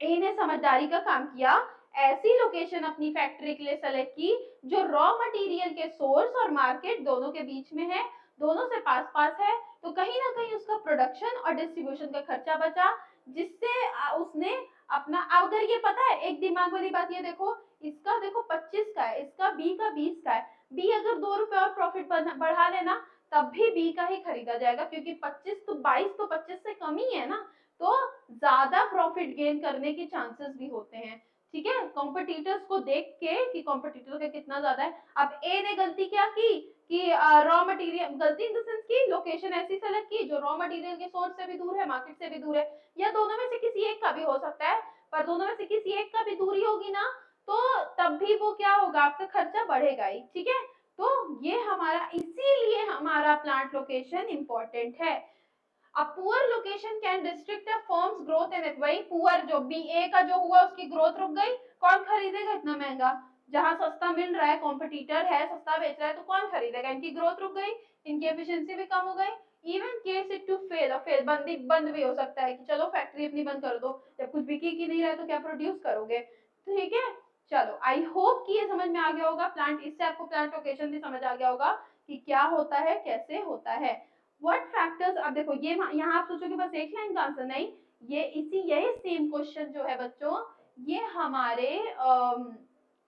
ए ने समझदारी का काम किया, ऐसी लोकेशन अपनी फैक्ट्री के लिए सेलेक्ट की जो रॉ मटेरियल के सोर्स और मार्केट दोनों के बीच में है, दोनों से पास पास है, तो कहीं ना कहीं उसका प्रोडक्शन और डिस्ट्रीब्यूशन का खर्चा बचा, जिससे उसने अपना, अगर ये पता है एक दिमाग वाली बात, ये देखो इसका देखो 25 का है, इसका बी का 20 का है, बी अगर 2 रुपए और प्रॉफिट बढ़ा लेना तब भी बी का ही खरीदा जाएगा, क्योंकि 25 तो 22 तो 25 से कम ही है ना, तो ज्यादा प्रॉफिट गेन करने के चांसेस भी होते हैं। ठीक है, कॉम्पिटिटर्स को देख के कि कॉम्पिटिटर का कितना ज्यादा है। अब ए ने गलती क्या की कि रॉ मटेरियल, गलती इन द सेंस की लोकेशन ऐसी सेलेक्ट की जो रॉ मटेरियल के सोर्स से भी दूर है, मार्केट से भी दूर है, या दोनों में से किसी एक का भी हो सकता है, पर दोनों में से किसी एक का भी दूरी होगी ना, तो तब भी वो क्या होगा, आपका खर्चा बढ़ेगा ही। ठीक है, तो ये हमारा, इसीलिए हमारा प्लांट लोकेशन इंपॉर्टेंट है। अब poor location can restrict a firms growth in it, वही पुअर जो बी ए का जो हुआ उसकी ग्रोथ रुक गई, कौन खरीदेगा इतना महंगा? जहां सस्ता मिल रहा है, कॉम्पिटिटर है सस्ता बेच रहा है, तो कौन खरीदेगा? इनकी ग्रोथ रुक गई, इनकी एफिशिएंसी भी कम हो गई। Even case it to fail, और फेल बंद भी हो सकता है कि चलो फैक्ट्री अपनी बंद कर दो, जब कुछ बिकी ही नहीं रहा है तो क्या प्रोड्यूस करोगे। ठीक है, चलो आई होप कि ये समझ में आ गया होगा प्लांट, इससे आपको प्लांट लोकेशन भी समझ आ गया होगा कि क्या होता है, कैसे होता है। व्हाट फैक्टर्स, अब देखो ये यहाँ आप सोचोगे बस एक लाइन का आंसर, नहीं, ये यही सेम क्वेश्चन जो है बच्चों, ये हमारे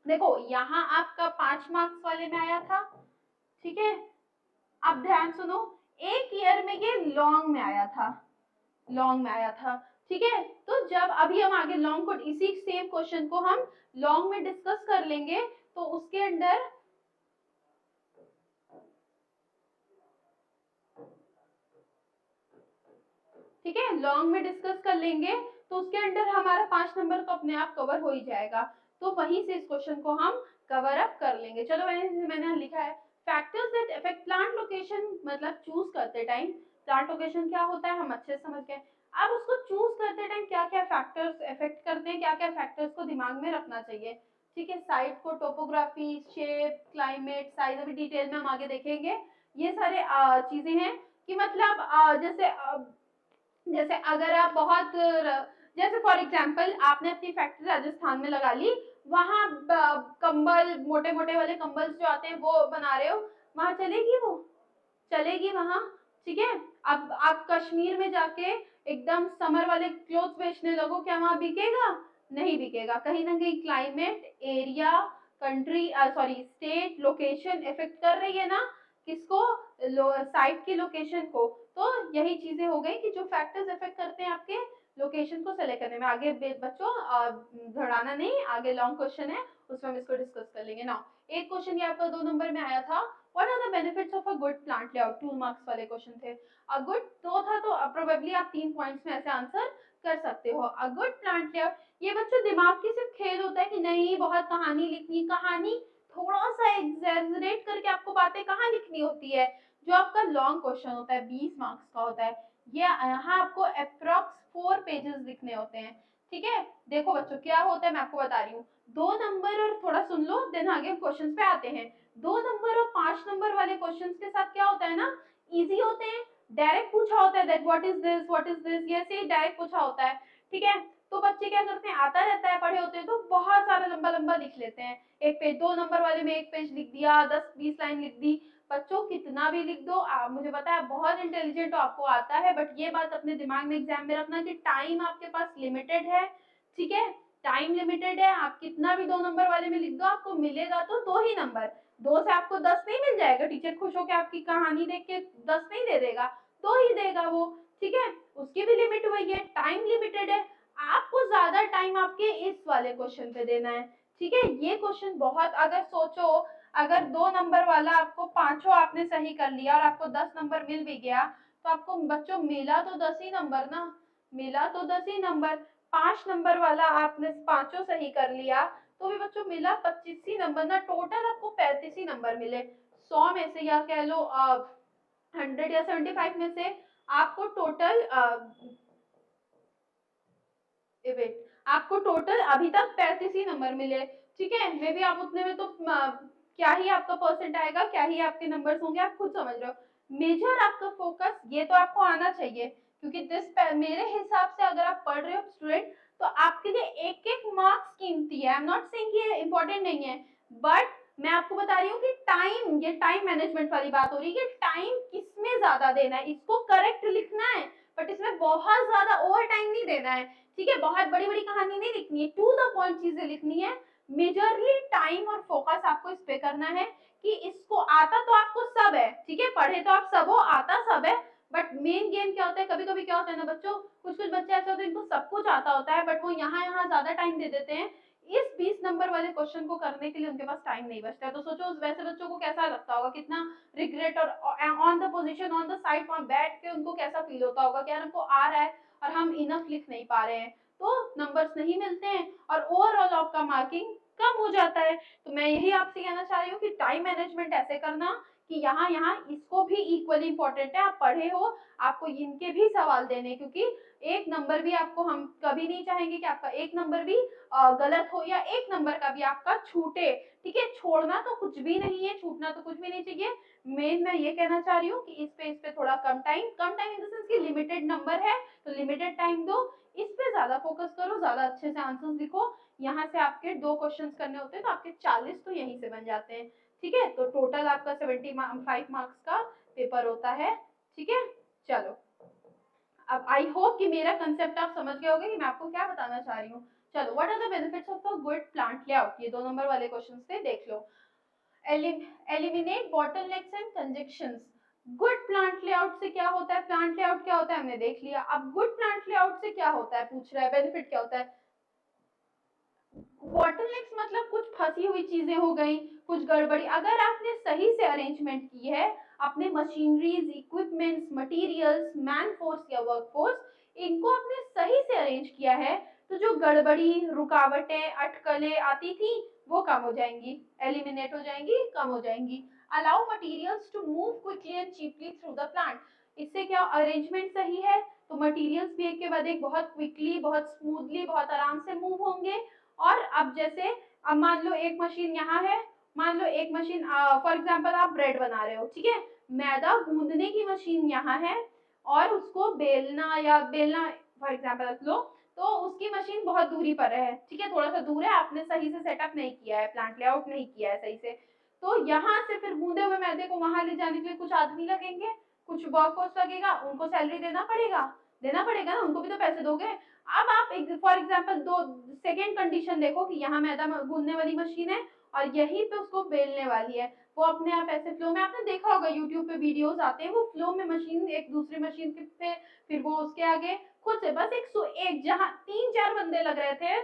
देखो यहाँ आपका 5 मार्क्स वाले में आया था। ठीक है, अब ध्यान सुनो, एक ईयर में ये लॉन्ग में आया था, लॉन्ग में आया था। ठीक है, तो जब अभी हम आगे लॉन्ग को, इसी सेम क्वेश्चन को हम लॉन्ग में डिस्कस कर लेंगे, तो उसके अंदर ठीक है, लॉन्ग में डिस्कस कर लेंगे, तो उसके अंदर हमारा 5 नंबर तो अपने आप कवर हो ही जाएगा, तो वहीं से इस क्वेश्चन को हम कवर अप कर लेंगे। चलो मैंने लिखा है factors that affect plant location, मतलब चूज करते टाइम प्लांट लोकेशन क्या होता है हम अच्छे से समझ गए। अब उसको चूज करते टाइम क्या क्या फैक्टर्स इफेक्ट करते हैं, क्या क्या फैक्टर्स को दिमाग में रखना चाहिए। ठीक है, साइट को, टोपोग्राफी, शेप, क्लाइमेट, साइज, अभी डिटेल में हम आगे देखेंगे। ये सारे चीजें हैं कि मतलब जैसे अगर आप बहुत, जैसे फॉर एग्जांपल आपने अपनी फैक्ट्री राजस्थान में लगा ली, वहां कंबल, मोटे मोटे वाले कंबल जो आते हैं वो बना रहे हो, वहां चलेगी वो, चलेगी वहां। ठीक है, अब आप कश्मीर में जाके एकदम समर वाले क्लोथ बेचने लगो, क्या वहां बिकेगा? नहीं बिकेगा। कहीं ना कहीं climate, area, country, sorry state, location effect कर रही है ना, किसको? साइट की लोकेशन को। तो यही चीजें हो गई कि जो फैक्टर्स इफेक्ट करते हैं आपके लोकेशन को सेलेक्ट करने में। आगे बच्चों घबराना नहीं, आगे लॉन्ग क्वेश्चन है, उसमें हम इसको डिस्कस कर लेंगे ना। एक क्वेश्चन ये आपका 2 नंबर में आया था, what are the benefits of a good plant layout, 2 marks वाले क्वेश्चन थे। अ गुड दो था, तो प्रोबेबली आप 3 पॉइंट्स में ऐसे आंसर कर सकते हो। अ गुड प्लांट लेआउट, ये बच्चों दिमाग की सिर्फ खेल होता है कि नहीं बहुत कहानी लिखनी, कहानी थोड़ा सा एग्जैजरेट करके आपको बातें कहाँ लिखनी होती है। जो आपका लॉन्ग क्वेश्चन होता है 20 मार्क्स का होता है, ये यहाँ आपको अप्रोक्स 4 पेजेस लिखने होते हैं। ठीक है, देखो बच्चों क्या होता है मैं आपको बता रही हूँ। 2 नंबर, और थोड़ा सुन लो देन आगे क्वेश्चन पे आते हैं। 2 नंबर और 5 नंबर वाले क्वेश्चन के साथ क्या होता है ना, इजी होते हैं, डायरेक्ट पूछा होता है that what is this, what is this, ये से डायरेक्ट पूछा होता है। ठीक है, तो बच्चे क्या करते हैं, आता रहता है, पढ़े होते हैं तो बहुत सारा लंबा लंबा लिख लेते हैं। एक पेज, 2 नंबर वाले में एक पेज लिख दिया, 10-20 लाइन लिख दी। बच्चों कितना भी लिख दो, आप, मुझे पता है बहुत इंटेलिजेंट हो, आपको आता है, बट ये बात अपने दिमाग में एग्जाम में रखना कि टाइम आपके पास लिमिटेड है, ठीक है, टाइम लिमिटेड है। आप कितना भी 2 नंबर वाले में लिख दो, आपको मिलेगा तो 2 ही नंबर, 2 से आपको 10 नहीं मिल जाएगा। टीचर खुश होकर आपकी कहानी देख के 10 नहीं दे देगा, 2 ही देगा वो, ठीक है। उसकी भी लिमिट वही है, टाइम लिमिटेड है। आपको ज्यादा टाइम आपके इस वाले क्वेश्चन पे देना है, ठीक है। ये क्वेश्चन बहुत, अगर सोचो, अगर 2 नंबर वाला आपको पांचों आपने सही कर लिया और आपको 10 नंबर मिल भी गया, तो आपको बच्चों मिला तो 10 ही नंबर ना, मिला तो 10 ही नंबर। 5 नंबर वाला आपने पांचों सही कर लिया तो भी बच्चों मिला 25 ही नंबर ना, टोटल आपको 35 ही नंबर मिले। 100 में से, या कह लो 100 या 75 में से आपको टोटल वेट, आपको टोटल अभी तक 35 ही नंबर मिले, ठीक है। मे बी आप उतने में तो क्या ही आपका परसेंट आएगा, क्या ही आपके नंबर्स होंगे, आप खुद समझ रहे हो। मेजर आपका फोकस ये तो आपको आना चाहिए, क्योंकि मेरे हिसाब से अगर आप पढ़ रहे हो स्टूडेंट, तो आपके लिए एक एक मार्क्स कीमती है। आई एम नॉट सेइंग कि ये इंपॉर्टेंट नहीं है, बट मैं आपको बता रही हूँ कि टाइम, ये टाइम मैनेजमेंट वाली बात हो रही है कि टाइम किसमें ज्यादा देना है, इसको करेक्ट लिखना है, बट इसमें बहुत ज्यादा ओवर टाइम नहीं देना है, ठीक है। बहुत बड़ी बड़ी कहानी नहीं लिखनी है, टू द पॉइंट चीजें लिखनी है। मेजरली टाइम और फोकस आपको इस पे करना है कि इसको आता तो आपको सब है, ठीक है, पढ़े तो आप सब हो, आता सब है, बट मेन गेम क्या होता है, कभी कभी क्या होता है ना बच्चों, कुछ कुछ बच्चे ऐसे होते हैं इनको सब कुछ आता होता है, बट वो यहाँ यहाँ ज्यादा टाइम दे देते हैं, इस 20 नंबर वाले क्वेश्चन को करने के लिए उनके पास टाइम नहीं बचता है। तो सोचो उस वैसे बच्चों को कैसा लगता होगा, कितना रिग्रेट, और on the position, on the side पर बैठ के उनको कैसा फील होता होगा कि यार हमको आ रहा है और हम इनफ लिख नहीं पा रहे हैं, तो नंबर्स नहीं मिलते हैं और ओवरऑल आपका मार्किंग कम हो जाता है। तो मैं यही आपसे कहना चाह रही हूँ कि टाइम मैनेजमेंट ऐसे करना कि यहाँ यहाँ इसको भी इक्वली इंपॉर्टेंट है, आप पढ़े हो, आपको इनके भी सवाल देने, क्योंकि एक नंबर भी आपको, हम कभी नहीं चाहेंगे कि आपका एक नंबर भी गलत हो या एक नंबर का भी आपका छूटे, ठीक है। छोड़ना तो कुछ भी नहीं है, छूटना तो कुछ भी नहीं चाहिए। मेन मैं ये कहना चाह रही हूँ कि इस पे थोड़ा कम टाइम, कम टाइम इन द सेंस कि लिमिटेड नंबर है तो लिमिटेड टाइम दो, इस पे ज्यादा फोकस करो, ज्यादा अच्छे से आंसर्स लिखो। यहाँ से आपके 2 क्वेश्चंस करने होते हैं तो आपके 40 तो यहीं से बन जाते हैं, ठीक है। तो टोटल आपका 75 मार्क्स का पेपर होता है, ठीक है। चलो, अब आई होप कि मेरा कंसेप्ट आप समझ गए होंगे कि मैं आपको क्या बताना चाह रही हूँ। चलो, what are the benefits of a good plant layout, ये 2 नंबर वाले क्वेश्चन से देख लो। Eliminate bottlenecks and congestions. Good plant layout से क्या होता है, प्लांट लेआउट क्या होता है हमने देख लिया, अब गुड प्लांट लेआउट से क्या होता है, पूछ रहा है बेनिफिट क्या होता है। बॉटलनेक्स मतलब कुछ फंसी हुई चीजें हो गई, कुछ गड़बड़ी, अगर आपने सही से अरेंजमेंट की है, अपने machineries, equipments, materials, man force या वर्क फोर्स, इनको आपने सही से अरेंज किया है, तो जो गड़बड़ी, रुकावटें, अटकलें आती थी वो कम हो जाएंगी, एलिमिनेट हो जाएंगी, कम हो जाएंगी। Allow materials to move quickly and cheaply through the plant. इससे क्या, अरेंजमेंट सही है तो मटेरियल्स भी एक के बाद एक बहुत क्विकली, बहुत स्मूथली, बहुत आराम से मूव होंगे। और अब जैसे, अब मान लो एक मशीन यहाँ है, मान लो एक मशीन, फॉर एग्जांपल आप ब्रेड बना रहे हो, ठीक है, मैदा गूंदने की मशीन यहाँ है और उसको बेलना, या बेलना फॉर एग्जांपल लो, तो उसकी मशीन बहुत दूरी पर है, ठीक है, थोड़ा सा दूर है, आपने सही से सेटअप नहीं किया है, प्लांट लेआउट नहीं किया है सही से, तो यहाँ से फिर गूंदे हुए मैदे को वहां ले जाने के लिए कुछ आदमी लगेंगे, कुछ वर्कफोर्स लगेगा, उनको सैलरी देना पड़ेगा ना, उनको भी तो पैसे दोगे। अब आप फॉर एग्जांपल दो सेकेंड कंडीशन देखो कि यहाँ मैदा गूंदने वाली मशीन है और यहीं पे उसको बेलने वाली है, वो अपने आप ऐसे फ्लो में, आपने देखा होगा यूट्यूब पे वीडियोस आते हैं, वो फ्लो में मशीन एक दूसरी मशीन पे, फिर वो उसके आगे खुद से, बस एक जहाँ 3-4 बंदे लग रहे थे,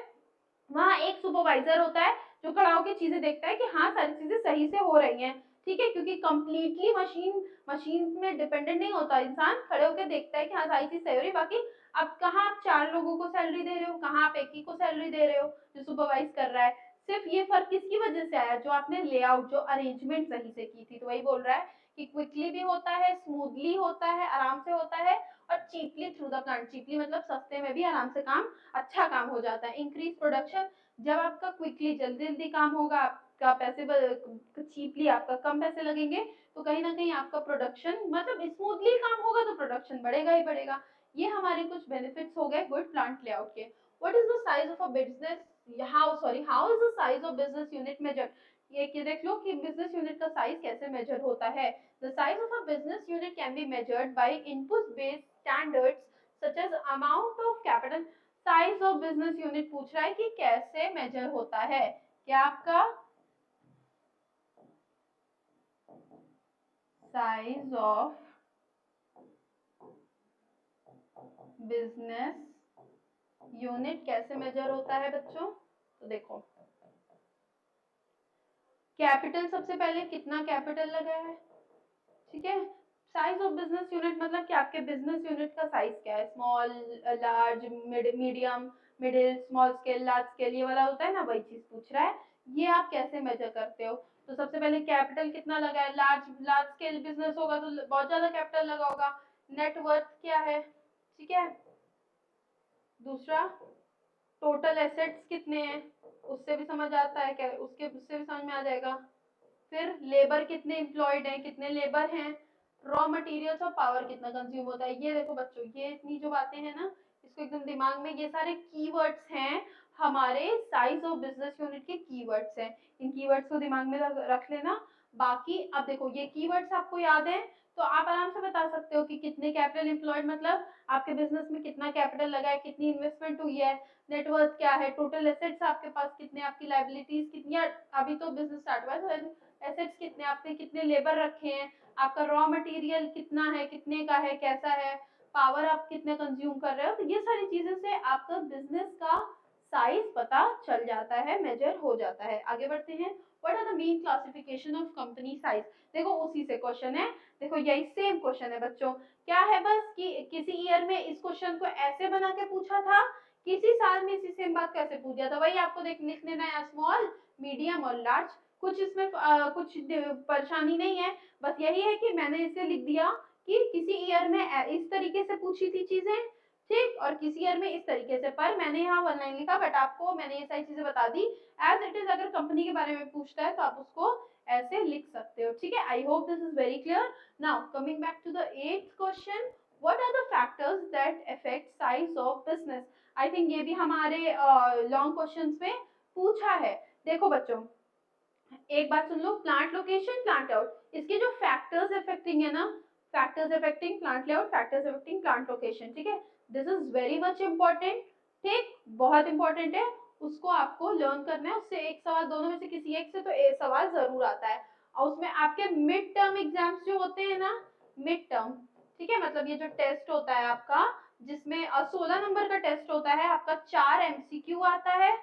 वहाँ एक सुपरवाइजर होता है जो खड़ा होकर चीजें देखता है कि हाँ सारी चीजें सही से हो रही हैं, ठीक है, क्योंकि कंप्लीटली मशीन में डिपेंडेंट नहीं होता, इंसान खड़े होकर देखता है कि हाँ सारी चीज सही हो रही है। बाकी अब कहाँ आप 4 लोगों को सैलरी दे रहे हो, कहाँ आप एक ही को सैलरी दे रहे हो जो सुपरवाइज कर रहा है। सिर्फ ये फर्क किसकी वजह से आया, जो आपने लेआउट, जो अरेंजमेंट सही से की थी। तो वही बोल रहा है कि क्विकली भी होता है, स्मूथली होता है, आराम से होता है, और cheaply through the plant, cheaply मतलब सस्ते में भी आराम से काम, अच्छा काम हो जाता है। इंक्रीज प्रोडक्शन, जब आपका क्विकली जल्दी जल्दी काम होगा, आपका पैसे चीपली, आपका कम पैसे लगेंगे, तो कहीं ना कहीं आपका प्रोडक्शन, मतलब स्मूथली काम होगा तो प्रोडक्शन बढ़ेगा ही बढ़ेगा। ये हमारे कुछ बेनिफिट्स हो गए गुड प्लांट लेआउट के। What is the size of a business, how is the size of business unit measured. ये देख लो कि बिजनेस यूनिट का साइज कैसे मेजर होता है। The size of a business unit can be measured by input based standards such as amount of capital. Size of business unit पूछ रहा है कि कैसे मेजर होता है, क्या आपका साइज ऑफ बिजनेस यूनिट कैसे मेजर होता है बच्चों। तो देखो कैपिटल, सबसे पहले कितना कैपिटल लगा है, ठीक है। साइज ऑफ बिजनेस यूनिट मतलब कि आपके बिजनेस यूनिट का साइज क्या है, small, large, medium, middle, small scale, large scale, ये वाला होता है ना, वही चीज पूछ रहा है। ये आप कैसे मेजर करते हो। तो सबसे पहले कैपिटल कितना लगा है, लार्ज स्केल बिजनेस होगा तो बहुत ज्यादा कैपिटल लगा होगा। नेटवर्थ क्या है, ठीक है। दूसरा टोटल एसेट्स कितने हैं, उससे भी समझ आता है क्या, उससे भी समझ में आ जाएगा। फिर लेबर कितने एम्प्लॉयड हैं, कितने लेबर हैं, रॉ मटेरियल्स और पावर कितना कंज्यूम होता है। ये देखो बच्चों, ये इतनी जो बातें हैं ना, इसको एकदम दिमाग में, ये सारे कीवर्ड्स हैं हमारे साइज ऑफ बिजनेस यूनिट के कीवर्ड्स हैं। इन कीवर्ड्स को दिमाग में रख लेना। बाकी अब देखो ये कीवर्ड्स आपको याद है तो आप आराम से बता सकते हो कि कितने कैपिटल एम्प्लॉयड मतलब आपके बिजनेस में कितना कैपिटल लगा है, कितनी इन्वेस्टमेंट हुई है, नेटवर्थ क्या है, टोटल एसेट्स आपके पास कितने, आपकी लाइबिलिटीज कितनी है, अभी तो बिजनेस स्टार्ट हुआ है तो एसेट्स कितने, आपने कितने लेबर रखे हैं, आपका रॉ मटेरियल कितना है, कितने का है, कैसा है, पावर आप कितने कंज्यूम कर रहे हो। तो ये सारी चीजें से आपका बिजनेस का साइज पता चल जाता है, मेजर हो जाता है। आगे बढ़ते हैं। What are the main classification of company size. देखो उसी से क्वेश्चन है, देखो यही सेम क्वेश्चन है बच्चों। क्या है बस कि किसी ईयर में इस क्वेश्चन को ऐसे बना के पूछा था, किसी साल में इसी सेम बात कैसे पूछ दिया था, वही आपको लिख लेना है, स्मॉल, मीडियम और लार्ज। कुछ इसमें कुछ परेशानी नहीं है, बस यही है कि मैंने इसे लिख दिया कि किसी ईयर में इस तरीके से पूछी थी चीजें, ठीक, और किसी ईयर में इस तरीके से, पर मैंने यहाँ वन लाइन लिखा, बट आपको मैंने ये सारी चीजें बता दी एज इट इज। अगर कंपनी के बारे में पूछता है तो आप उसको ऐसे लिख सकते हो, ठीक है। I hope this is very clear. Now coming back to the 8th question, what are the factors that affect size of business. I think ये भी हमारे लॉन्ग क्वेश्चंस में पूछा है। देखो बच्चों एक बात सुन लो, प्लांट लोकेशन, प्लांट लेआउट, इसके जो फैक्टर्स अफेक्टिंग है ना, factors affecting plant layout, factors affecting plant location, ठीक है। This is very much important, ठीक, बहुत इंपॉर्टेंट है, उसको आपको लर्न करना है। उससे एक सवाल, दोनों में से किसी एक से तो एक सवाल जरूर आता है, और उसमें आपके मिड टर्म एग्जाम्स जो होते हैं ना, मिड टर्म, ठीक है, मतलब ये जो टेस्ट होता है आपका, जिसमें 16 नंबर का टेस्ट होता है आपका, 4 एमसीक्यू आता है,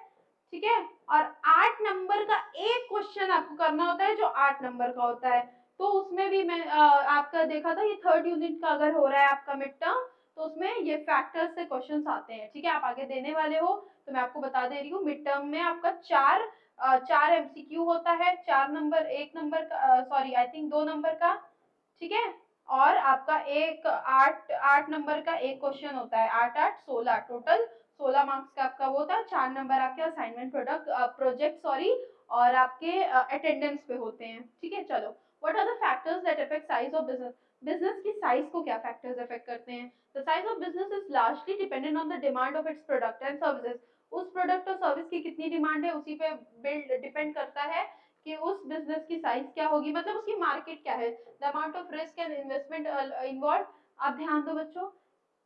ठीक है, और 8 नंबर का एक क्वेश्चन आपको करना होता है जो 8 नंबर का होता है। तो उसमें भी मैं आपका देखा था, ये 3rd यूनिट का अगर हो रहा है आपका मिड टर्म, तो उसमें ये फैक्टर्स से क्वेश्चंस आते हैं, ठीक है। आप आगे देने वाले हो तो मैं आपको बता दे रही हूँ, मिड टर्म में आपका 4 एमसीक्यू होता है, 4 नंबर, 1 नंबर का, सॉरी आई थिंक 2 नंबर का, ठीक है, और आपका एक 8 नंबर का एक क्वेश्चन होता है, 8 8 16, टोटल 16 मार्क्स का आपका वो था। 4 नंबर आपके असाइनमेंट प्रोजेक्ट सॉरी, और आपके अटेंडेंस पे होते हैं, ठीक है। चलो, what are the factors that affect size of business. Business की साइज को क्या फैक्टर्स अफेक्ट करते हैं। The size of business is largely dependent on the demand of its product and services. उस प्रोडक्ट और सर्विस की कितनी डिमांड है उसी पे डिपेंड करता है कि उस बिजनेस की साइज क्या होगी, मतलब उसकी मार्केट क्या है, the amount of risk and investment involve. आप ध्यान दो बच्चों,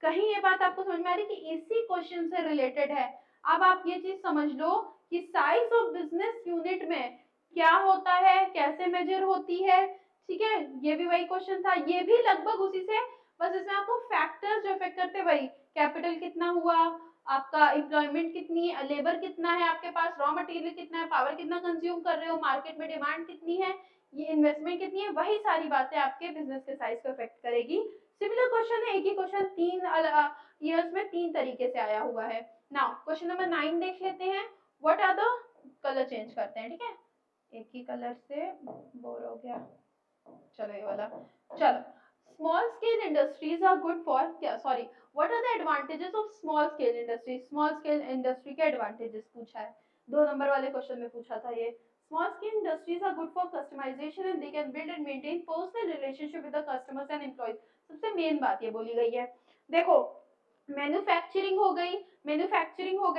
कहीं ये बात आपको समझ में आ रही कि इसी क्वेश्चन से रिलेटेड है। अब आप ये चीज समझ लो कि साइज ऑफ बिजनेस यूनिट में क्या होता है, कैसे मेजर होती है, ठीक है। ये भी वही क्वेश्चन था, ये भी लगभग उसी से, बस इसमें आपको फैक्टर्स जो अफेक्ट करते हैं वही, कैपिटल कितना हुआ, आपका एम्प्लॉयमेंट कितनी है, लेबर कितना है आपके पास, रॉ मटेरियल कितना है, पावर कितना कंज्यूम कर रहे हो, मार्केट में डिमांड कितनी है, ये इन्वेस्टमेंट कितनी है, वही सारी बातें आपके बिजनेस के साइज को अफेक्ट करेगी। सिमिलर क्वेश्चन है, एक ही क्वेश्चन 3 ईयर्स में 3 तरीके से आया हुआ है। नाउ क्वेश्चन नंबर 9 देख लेते हैं। What are the, colour change करते हैं, ठीक है, एक ही कलर से बोर हो गया, चलो ये वाला, चलो। Small scale industries are good for, क्या sorry, what are the advantages of small scale industry. Small scale industry के एडवांटेजेस पूछा है, 2 नंबर वाले क्वेश्चन में पूछा था ये। Small scale industries are good for customization and they can build and maintain personal relationship with the customers and employees. सबसे main बात ये बोली गई है, देखो मैन्युफैक्चरिंग हो गई, मैन्युफैक्चरिंग हो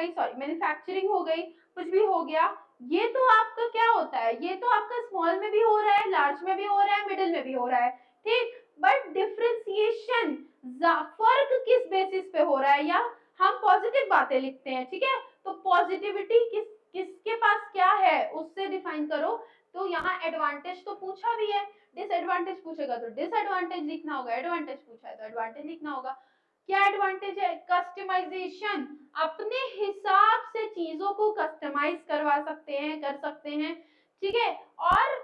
गई, कुछ भी हो गया, ये तो आपका क्या होता है, ये तो आपका स्मॉल में भी हो रहा है, लार्ज में भी हो रहा है, मिडिल में भी हो रहा है, ठीक। बट डिफरेंशिएशन, फर्क किस बेसिस पे हो रहा है, या हम पॉजिटिव बातें लिखते हैं, ठीक है, तो पॉजिटिविटी किसके पास क्या है उससे डिफाइन करो। तो यहाँ एडवांटेज तो पूछा भी है, डिसएडवांटेज पूछेगा तो डिसएडवांटेज लिखना होगा, एडवांटेज पूछा है तो एडवांटेज लिखना होगा। क्या एडवांटेज है, कस्टमाइजेशन, अपने हिसाब से चीजों को कस्टमाइज करवा सकते हैं, कर सकते हैं, ठीक है। और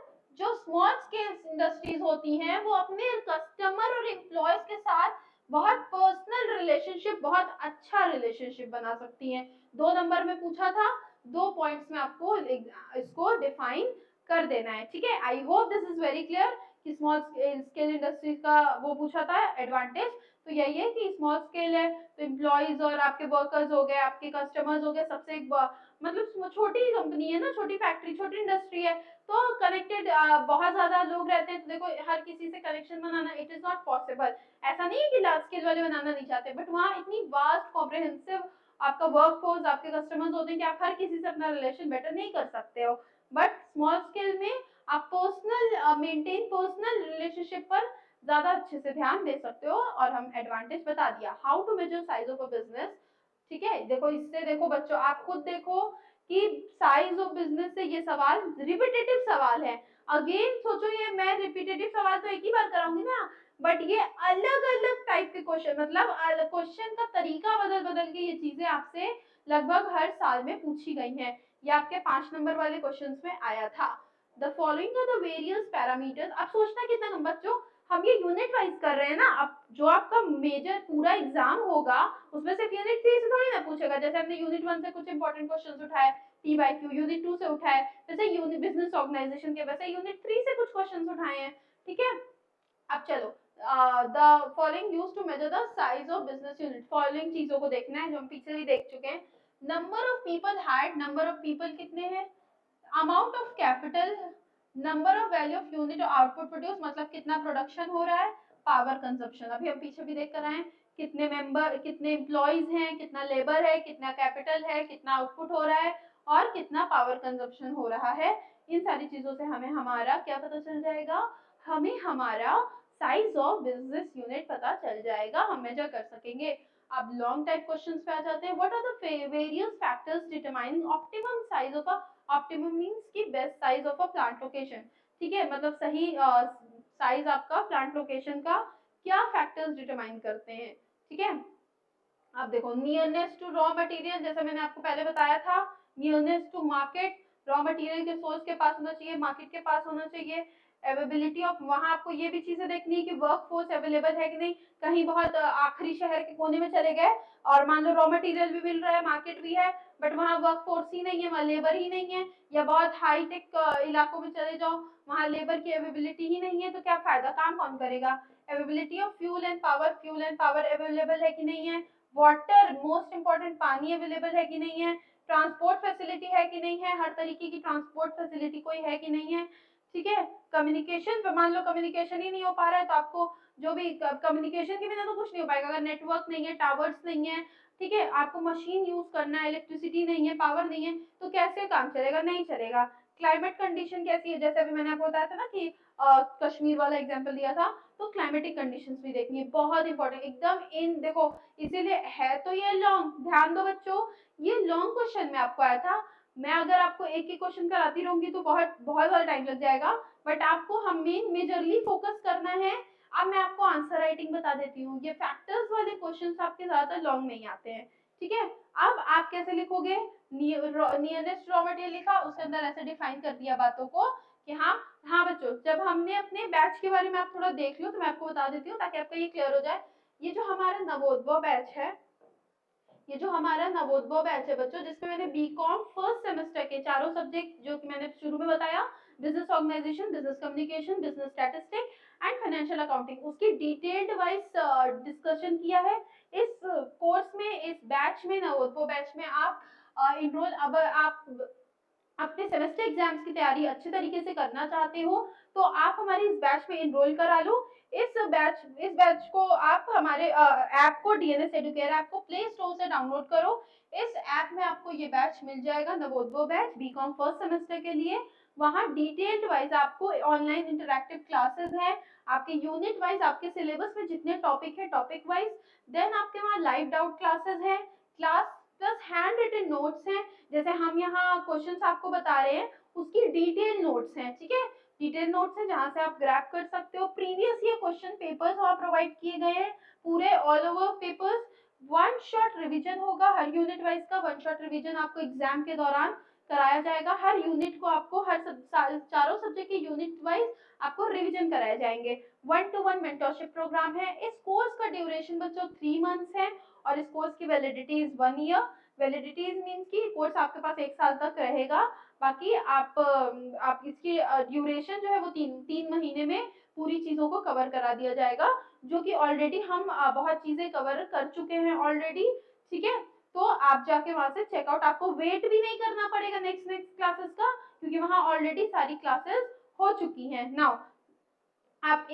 जो स्मॉल स्केल इंडस्ट्रीज होती हैं वो अपने कस्टमर और एम्प्लॉयज के साथ बहुत पर्सनल रिलेशनशिप, बहुत अच्छा रिलेशनशिप बना सकती हैं। 2 नंबर में पूछा था, 2 पॉइंट्स में आपको इसको डिफाइन कर देना है, ठीक है। I hope this is very clear कि स्मॉल स्केल इंडस्ट्रीज का वो पूछा था एडवांटेज, तो यही है कि स्मॉल स्केल है तो एम्प्लॉइज और आपके वर्कर्स हो गए, आपके कस्टमर्स हो गए, सबसे मतलब छोटी कंपनी है ना, छोटी फैक्ट्री, छोटी इंडस्ट्री है, तो कनेक्टेड बहुत ज्यादा लोग रहते हैं, तो देखो हर किसी से connection banana it is not possible. ऐसा नहीं है कि लार्ज स्केल वाले बनाना नहीं चाहते, बट वहाँ इतनी वास्ट कॉम्प्रिहेंसिव आपका वर्कफोर्स, आपके कस्टमर्स होते हैं कि आप हर किसी से अपना रिलेशन बेटर नहीं कर सकते हो। बट स्मॉल स्केल में आप पर्सनल मेंटेन पर्सनल रिलेशनशिप पर ज्यादा अच्छे से ध्यान दे सकते हो। और हम एडवांटेज बता दिया, how to measure size of a business, ठीक है। देखो इससे, देखो बच्चों आप खुद देखो कि साइज ऑफ बिजनेस से ये सवाल रिपीटेटिव सवाल है। अगेन सोचो, ये मैं रिपीटेटिव सवाल तो एक ही बार कराऊंगी ना, बट ये अलग अलग टाइप के क्वेश्चन, मतलब क्वेश्चन का तरीका बदल बदल के ये चीजें आपसे लगभग हर साल में पूछी गई हैं। ये आपके 5 नंबर वाले क्वेश्चन में आया था। The following are the various parameters. अब सोचना कितना नंबर, बच्चों हम ये यूनिट वाइज कर रहे हैं ना, अब जो आपका मेजर पूरा एग्जाम होगा उसमें सिर्फ यूनिट 3 से थोड़ी ना पूछेगा। जैसे हमने यूनिट 1 से कुछ इंपॉर्टेंट क्वेश्चंस उठाए, टी बाई क्यू, यूनिट 2 से उठाए, जैसे यूनिट बिजनेस ऑर्गेनाइजेशन के, वैसे यूनिट 3 से कुछ क्वेश्चंस उठाए हैं, ठीक है। अब चलो, the following used to measure the size of business unit, following चीजों को देखना है जो हम पीछे भी देख चुके हैं। Number of people hired, number of people कितने हैं, amount of capital, number of value of unit output produce, मतलब कितना प्रोडक्शन हो रहा है, पावर कंजप्शन, अभी हम पीछे भी देख कर आए हैं, कितने मेंबर, कितने एम्प्लॉइज हैं, कितना लेबर है, कितना कैपिटल है, कितना आउटपुट हो रहा है, और कितना पावर कंजप्शन हो रहा है। इन सारी चीजों से हमें हमारा क्या पता चल जाएगा, हमें हमारा साइज ऑफ बिजनेस यूनिट पता चल जाएगा, हम मेजर कर सकेंगे। अब लॉन्ग टाइप क्वेश्चंस पे आ जाते हैं। What are the various factors determining optimum size of a, optimum means की best size of a plant location, ठीक है, मतलब सही साइज आपका प्लांट लोकेशन का क्या फैक्टर्स डिटरमाइन करते हैं, ठीक है। अब देखो, नियरनेस टू रॉ मटेरियल, जैसा मैंने आपको पहले बताया था, nearness to market, raw material के सोर्स के पास होना चाहिए, मार्केट के पास होना चाहिए। अवेलेबिलिटी ऑफ, वहां आपको ये भी चीजें देखनी है कि वर्क फोर्स अवेलेबल है कि नहीं, कहीं बहुत आखिरी शहर के कोने में चले गए और मान लो रॉ मटेरियल भी मिल रहा है, मार्केट भी है, बट वहाँ वर्क फोर्स ही नहीं है, वहाँ लेबर ही नहीं है, या बहुत हाई टेक इलाकों में चले जाओ, वहाँ लेबर की अवेलेबिलिटी ही नहीं है, तो क्या फायदा, काम कौन करेगा। Availability of fuel and power, fuel and power available है कि नहीं है, वाटर, मोस्ट इंपॉर्टेंट, पानी अवेलेबल है कि नहीं है, ट्रांसपोर्ट फैसिलिटी है कि नहीं है, हर तरीके की ट्रांसपोर्ट फैसिलिटी कोई है कि नहीं है, ठीक है। कम्युनिकेशन, मान लो कम्युनिकेशन ही नहीं हो पा रहा है, तो आपको जो भी कम्युनिकेशन के बिना तो कुछ नहीं हो पाएगा, अगर नेटवर्क नहीं है, टावर्स नहीं है, ठीक है, आपको मशीन यूज करना है, इलेक्ट्रिसिटी नहीं है, पावर नहीं है, तो कैसे काम चलेगा, नहीं चलेगा। क्लाइमेट कंडीशन कैसी है, जैसे अभी मैंने आपको बताया था ना कि कश्मीर वाला एग्जांपल दिया था, तो क्लाइमेटिक कंडीशंस भी देखनी है, बहुत इंपॉर्टेंट एकदम इन, देखो इसीलिए है तो ये लॉन्ग, ध्यान दो बच्चों, ये लॉन्ग क्वेश्चन में आपको आया था। मैं अगर आपको एक ही क्वेश्चन कराती रहूंगी तो बहुत बहुत ज्यादा टाइम लग जाएगा, बट आपको हम मेन मेजरली फोकस करना है। अब मैं आपको आंसर राइटिंग बता देती हूँ, ये फैक्टर्स वाले क्वेश्चंस आपके ज्यादातर लॉन्ग में ही आते हैं, ठीक है। अब आप कैसे लिखोगे, नियरेस्ट रॉ मटेरियल लिखा, उसके अंदर ऐसे डिफाइन कर दिया बातों को कि हाँ, हाँ बच्चों, जब हमने अपने बैच के बारे में आप थोड़ा देख लो तो मैं आपको बता देती हूँ ताकि आपका ये क्लियर हो जाए। ये जो हमारा नवोदय बैच है, ये जो हमारा नवोदय बैच है बच्चों, जिसमें मैंने बीकॉम फर्स्ट सेमेस्टर के चारों सब्जेक्ट जो कि मैंने शुरू में बताया, business organisation, business communication, business statistic and financial accounting, उसकी डिटेल्ड वाइज डिस्कशन किया है। इस कोर्स में, इस बैच में, नवोदय बैच में आप इनरोल, अब आप अपने सेमेस्टर एग्जाम्स की तैयारी अच्छे तरीके से करना चाहते हो तो आप हमारे इस बैच में इनरोल करा लो। इस बैच को आप हमारे ऐप को डीएनएस एडुकेयर ऐप को प्ले स्टोर से डाउनलोड करो। इस ऐप में आपको ये बैच मिल जाएगा, Navodaya batch BCom first semester के लिए। वहाँ डिटेल्ड वाइज आपको ऑनलाइन इंटरैक्टिव क्लासेस हैं, आपके यूनिट वाइज आपके सिलेबस में जितने टॉपिक है टॉपिक वाइज, देन आपके वहाँ लाइव डाउट क्लासेस हैं, class plus handwritten notes हैं। जैसे हम यहाँ क्वेश्चंस आपको बता रहे हैं उसकी डिटेल नोट्स हैं, ठीक है, डिटेल नोट्स है जहाँ से आप ग्रैब कर सकते हो। प्रीवियस ईयर क्वेश्चन पेपर्स वहाँ प्रोवाइड किए गए हैं, पूरे all over papers. One shot revision होगा हर यूनिट वाइज का, वन शॉट रिवीजन आपको एग्जाम के दौरान कराया जाएगा। हर यूनिट को आपको चारों सब्जेक्ट के यूनिट वाइज आपको रिवीजन कराए जाएंगे। 1-to-1 मेंटरशिप प्रोग्राम है। इस कोर्स का ड्यूरेशन बच्चों 3 मंथ्स है और इस कोर्स की validity is 1 year. Validity means कि कोर्स आपके पास 1 साल तक रहेगा। बाकी आप इसकी ड्यूरेशन जो है वो 3 महीने में पूरी चीजों को कवर करा दिया जाएगा, जो कि ऑलरेडी हम बहुत चीजें कवर कर चुके हैं ऑलरेडी, ठीक है। तो आप जाके वहां से चेकआउट, आपको वेट भी नहीं करना पड़ेगा नेक्स्ट क्लासेस का, क्योंकि वहां ऑलरेडी सारी क्लासेस हो चुकी हैं। नाउ आप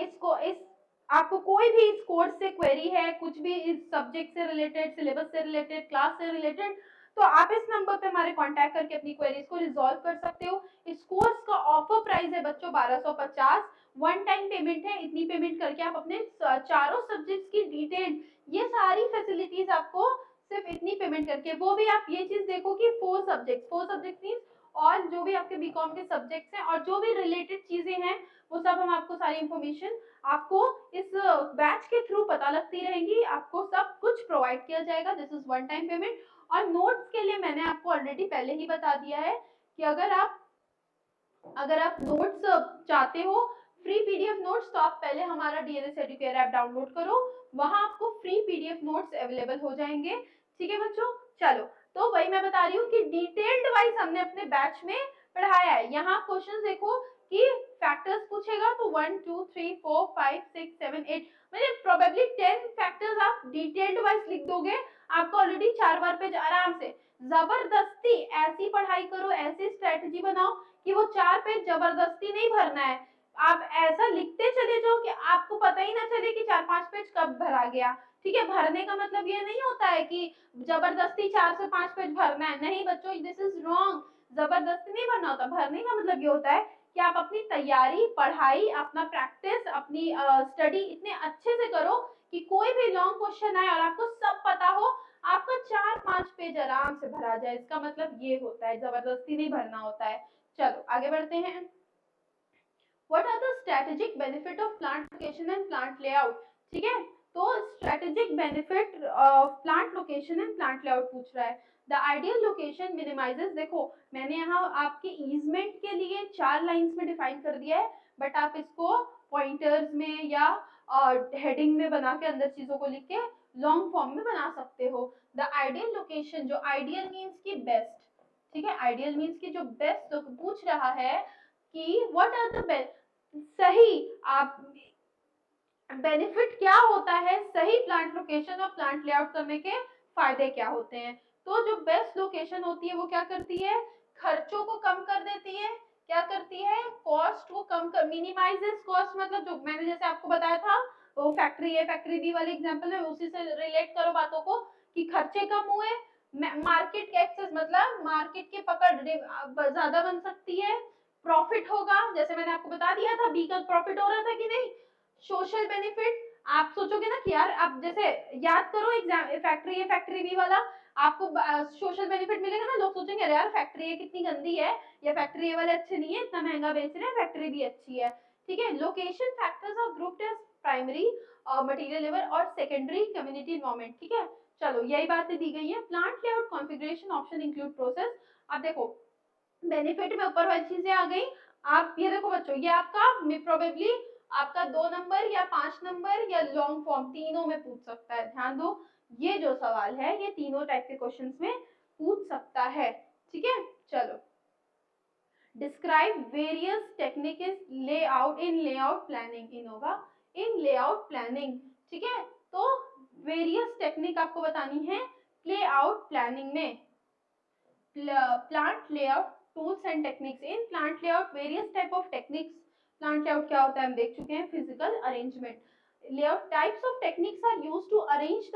आपको कोई भी इस कोर्स से क्वेरी है, कुछ भी इस सब्जेक्ट से रिलेटेड, सिलेबस से रिलेटेड, क्लास से रिलेटेड, तो आप इस नंबर पे हमारे कांटेक्ट करके अपनी क्वेरीज को रिजॉल्व कर सकते हो। इस कोर्स का ऑफर प्राइस है बच्चों 1250, वन टाइम पेमेंट है। इतनी पेमेंट करके आप अपने चारों सब्जेक्ट्स की डिटेल, ये सारी फैसिलिटीज आपको सिर्फ इतनी पेमेंट करके, वो भी आप ये चीज देखो कि 4 सब्जेक्ट मीन्स और जो भी आपके बीकॉम के सब्जेक्ट्स हैं और जो भी रिलेटेड चीजें हैं वो सब हम आपको सारी इंफॉर्मेशन आपको इस बैच के थ्रू पता लगती रहेंगी, आपको सब कुछ प्रोवाइड किया जाएगा। This is one time payment. और नोट्स के लिए मैंने आपको ऑलरेडी पहले ही बता दिया है कि अगर आप नोट्स चाहते हो, फ्री पीडीएफ नोट्स, तो आप पहले हमारा डीएनएस एडुकेयर ऐप डाउनलोड करो, वहां आपको फ्री पीडीएफ नोट्स अवेलेबल हो जाएंगे, ठीक है बच्चों। चलो, तो वही मैं बता रही हूँ कि डिटेल्ड वाइज हमने अपने बैच में पढ़ाया है। यहाँ क्वेश्चन देखो कि फैक्टर्स पूछेगा तो 1 2 3 4 5 6 7 8 मतलब प्रोबेबली 10 फैक्टर्स आप डिटेल्ड वाइज लिख दोगे, आपको ऑलरेडी 4 बार पेज आराम से। जबरदस्ती ऐसी पढ़ाई करो, ऐसी स्ट्रेटजी बनाओ कि वो 4 पेज जबरदस्ती नहीं भरना है, आप ऐसा लिखते चले जाओ कि आपको पता ही ना चले कि 4-5 पेज कब भरा गया, ठीक है। भरने का मतलब ये नहीं होता है कि जबरदस्ती 4 से 5 पेज भरना है, नहीं बच्चों, दिस इज रॉन्ग। जबरदस्ती नहीं भरना होता, भरने का मतलब ये होता है कि आप अपनी तैयारी, पढ़ाई, अपना प्रैक्टिस, अपनी स्टडी इतने अच्छे से करो कि कोई भी लॉन्ग क्वेश्चन आए और आपको सब पता हो, आपका 4-5 पेज आराम से भरा जाए, इसका मतलब ये होता है, जबरदस्ती नहीं भरना होता है। चलो आगे बढ़ते हैं। What are the strategic benefit of plant location and plant layout? ठीक है, तो strategic benefit plant location and plant layout पूछ रहा है। The ideal location minimizes, देखो मैंने यहाँ आपके easement के लिए 4 लाइंस में डिफाइन कर दिया है, बट आप इसको पॉइंटर्स में या हेडिंग में बना के अंदर चीजों को लिख के लॉन्ग फॉर्म में बना सकते हो। द आइडियल लोकेशन, जो आइडियल मीन्स की बेस्ट, ठीक है, आइडियल मीन्स की जो बेस्ट पूछ रहा है कि व्हाट आर द बेस्ट, सही आप बेनिफिट क्या होता है, सही प्लांट लोकेशन और प्लांट लेआउट करने के फायदे क्या होते हैं। तो जो बेस्ट लोकेशन होती है वो क्या करती है, खर्चों को कम कर देती है, क्या करती है, कॉस्ट को कम कर, मिनिमाइजेस कॉस्ट, मतलब जो मैंने जैसे आपको बताया था वो फैक्ट्री ए फैक्ट्री बी वाले एग्जांपल में, उसी से रिलेट करो बातों को कि खर्चे कम हुए, मार्केट के एक्सेस मतलब मार्केट की पकड़ ज्यादा बन सकती है, प्रॉफिट होगा, जैसे मैंने आपको बता दिया था बी का प्रॉफिट हो रहा था कि नहीं। सोशल बेनिफिट, आप सोचोगे ना कि यार आप जैसे याद करो एग्जाम फैक्ट्री ए फैक्ट्री बी वाला, आपको सोशल बेनिफिट मिलेगा ना, लोग सोचेंगे अरे यार फैक्ट्री ए कितनी गंदी है या फैक्ट्री ए वाले अच्छे नहीं है, इतना महंगा बेच रहे हैं, फैक्ट्री बी अच्छी है, ठीक है। Location factors are grouped as primary material level और सेकेंडरी कम्युनिटी इन्वायरमेंट, ठीक है। चलो यही बातें दी गई है। Plant layout configuration option include process, अब देखो बेनिफिट में ऊपर वाली चीजें आ गई। आप ये देखो बच्चों, ये आपका प्रोबेबली आपका 2 नंबर या 5 नंबर या लॉन्ग फॉर्म तीनों में पूछ सकता है, ध्यान दो, ये जो सवाल है ये तीनों टाइप के क्वेश्चंस में पूछ सकता है, ठीक है। चलो, डिस्क्राइब वेरियस टेक्निक्स लेआउट इन लेआउट प्लानिंग, इनोवा इन लेआउट प्लानिंग, ठीक है। तो वेरियस टेक्निक आपको बतानी है लेआउट प्लानिंग में। Plant layout tools and techniques, in plant layout various type of techniques plant layout क्या होता है हम देख चुके हैं, physical arrangement. Layout types of techniques are used to arrange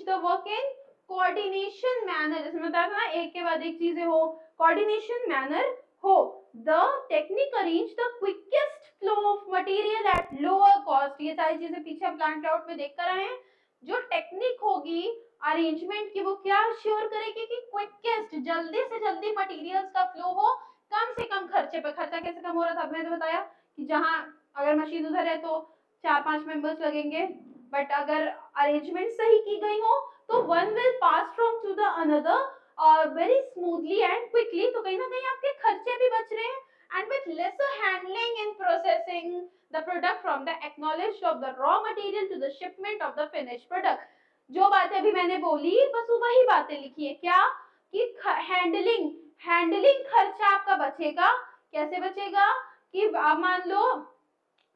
the work in coordination manner, जैसे मैं बताया था ना एक के बाद एक चीजें हो, कोऑर्डिनेशन मैनर हो। The technique arrange the quickest flow of material at lower cost, ये सारी चीजें पीछे हम प्लांट लेआउट में देख कर आए हैं। जो टेक्निक होगी अरेंजमेंट की वो क्या श्योर करेगी कि क्विकेस्ट, जल्दी से जल्दी मटेरियल्स का फ्लो हो, कम से कम खर्चे पे। खर्चा कैसे कम हो रहा था मैंने बताया कि जहां अगर मशीन उधर है तो 4-5 मेंबर्स लगेंगे, बट अगर अरेंजमेंट सही की गई हो तो one will pass from to the another very smoothly and quickly, तो कहीं ना कहीं आपके खर्चे भी बच रहे हैं and with lesser handling in processing the product from the acknowledged of the raw material to the shipment of the finished product. जो बातें अभी मैंने बोली बस वही बातें लिखी है, क्या कि हैंडलिंग हैंडलिंग खर्चा आपका बचेगा। कैसे बचेगा कि आप मान लो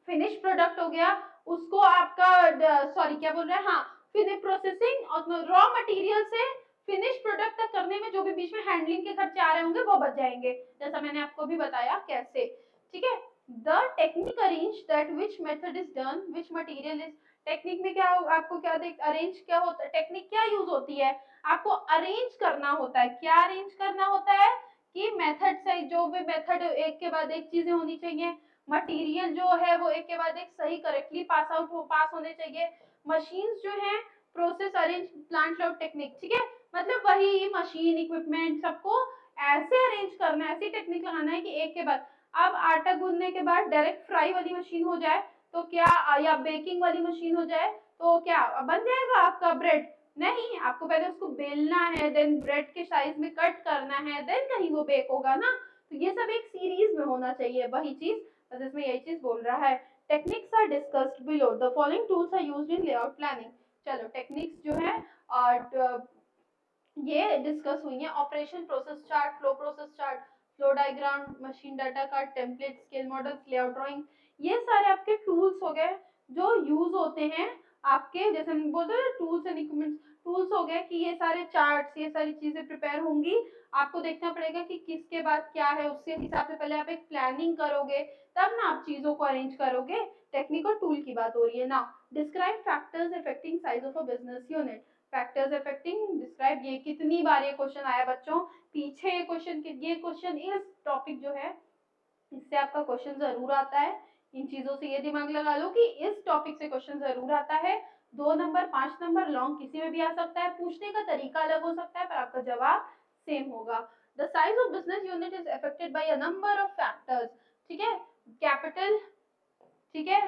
फिनिश प्रोडक्ट हो गया, उसको आपका सॉरी क्या बोल रहे हैं, हाँ फिर प्रोसेसिंग और रॉ मटेरियल से फिनिश प्रोडक्ट तक करने में जो भी बीच में हैंडलिंग के खर्चे आ रहे होंगे वो बच जाएंगे, जैसा मैंने आपको भी बताया कैसे। ठीक है, the technique arrange that which method is done which material is, technique में क्या आपको क्या देख अरेंज क्या होता है, टेक्निक क्या यूज होती है, आपको अरेंज करना होता है। क्या अरेंज करना होता है कि मेथड से जो भी मेथड एक के बाद एक चीजें होनी चाहिए, मटेरियल जो है वो एक के बाद एक सही करेक्टली पास होने चाहिए, मशीन्स जो है process arrange plant layout technique. ठीक है, मतलब वही मशीन इक्विपमेंट सबको ऐसे अरेंज करना है, ऐसी टेक्निक लगाना है कि एक के बाद, अब आटा गूंदने के बाद डायरेक्ट फ्राई वाली मशीन हो जाए तो क्या, या बेकिंग वाली मशीन हो जाए तो क्या बन जाएगा आपका ब्रेड, नहीं, आपको पहले उसको बेलना है, देन ब्रेड के साइज में कट करना है, देन कहीं वो बेक होगा ना। तो ये सब एक सीरीज में होना चाहिए, वही चीज बस इसमें यही चीज बोल रहा है। Techniques are discussed below, the following tools are used in layout planning. चलो टेक्निक्स जो है और ये डिस्कस हुई है, operation process chart, flow process chart, flow diagram, machine data card, template, scale model, layout drawing, ये सारे आपके टूल्स हो गए जो यूज होते हैं आपके, जैसे हम बोलते हैं टूल्स एंड इक्विपमेंट्स, टूल्स हो गए कि ये सारे चार्ट्स ये सारी चीजें प्रिपेयर होंगी, आपको देखना पड़ेगा कि किसके बाद क्या है, उसके हिसाब से पहले आप एक प्लानिंग करोगे, तब ना आप चीजों को अरेंज करोगे। टेक्निकल टूल की बात हो रही है ना। Describe factors affecting size of a business unit, factors affecting describe, ये कितनी बार ये क्वेश्चन आया बच्चों, पीछे ये क्वेश्चन इस टॉपिक जो है इससे आपका क्वेश्चन जरूर आता है। इन चीजों से ये दिमाग लगा लो कि इस टॉपिक से क्वेश्चन जरूर आता है। 2 नंबर 5 नंबर लॉन्ग किसी में भी आ सकता है, पूछने का तरीका अलग हो सकता है पर आपका जवाब सेम होगा। The size of business unit is affected by a number of factors. ठीक है, कैपिटल, ठीक है,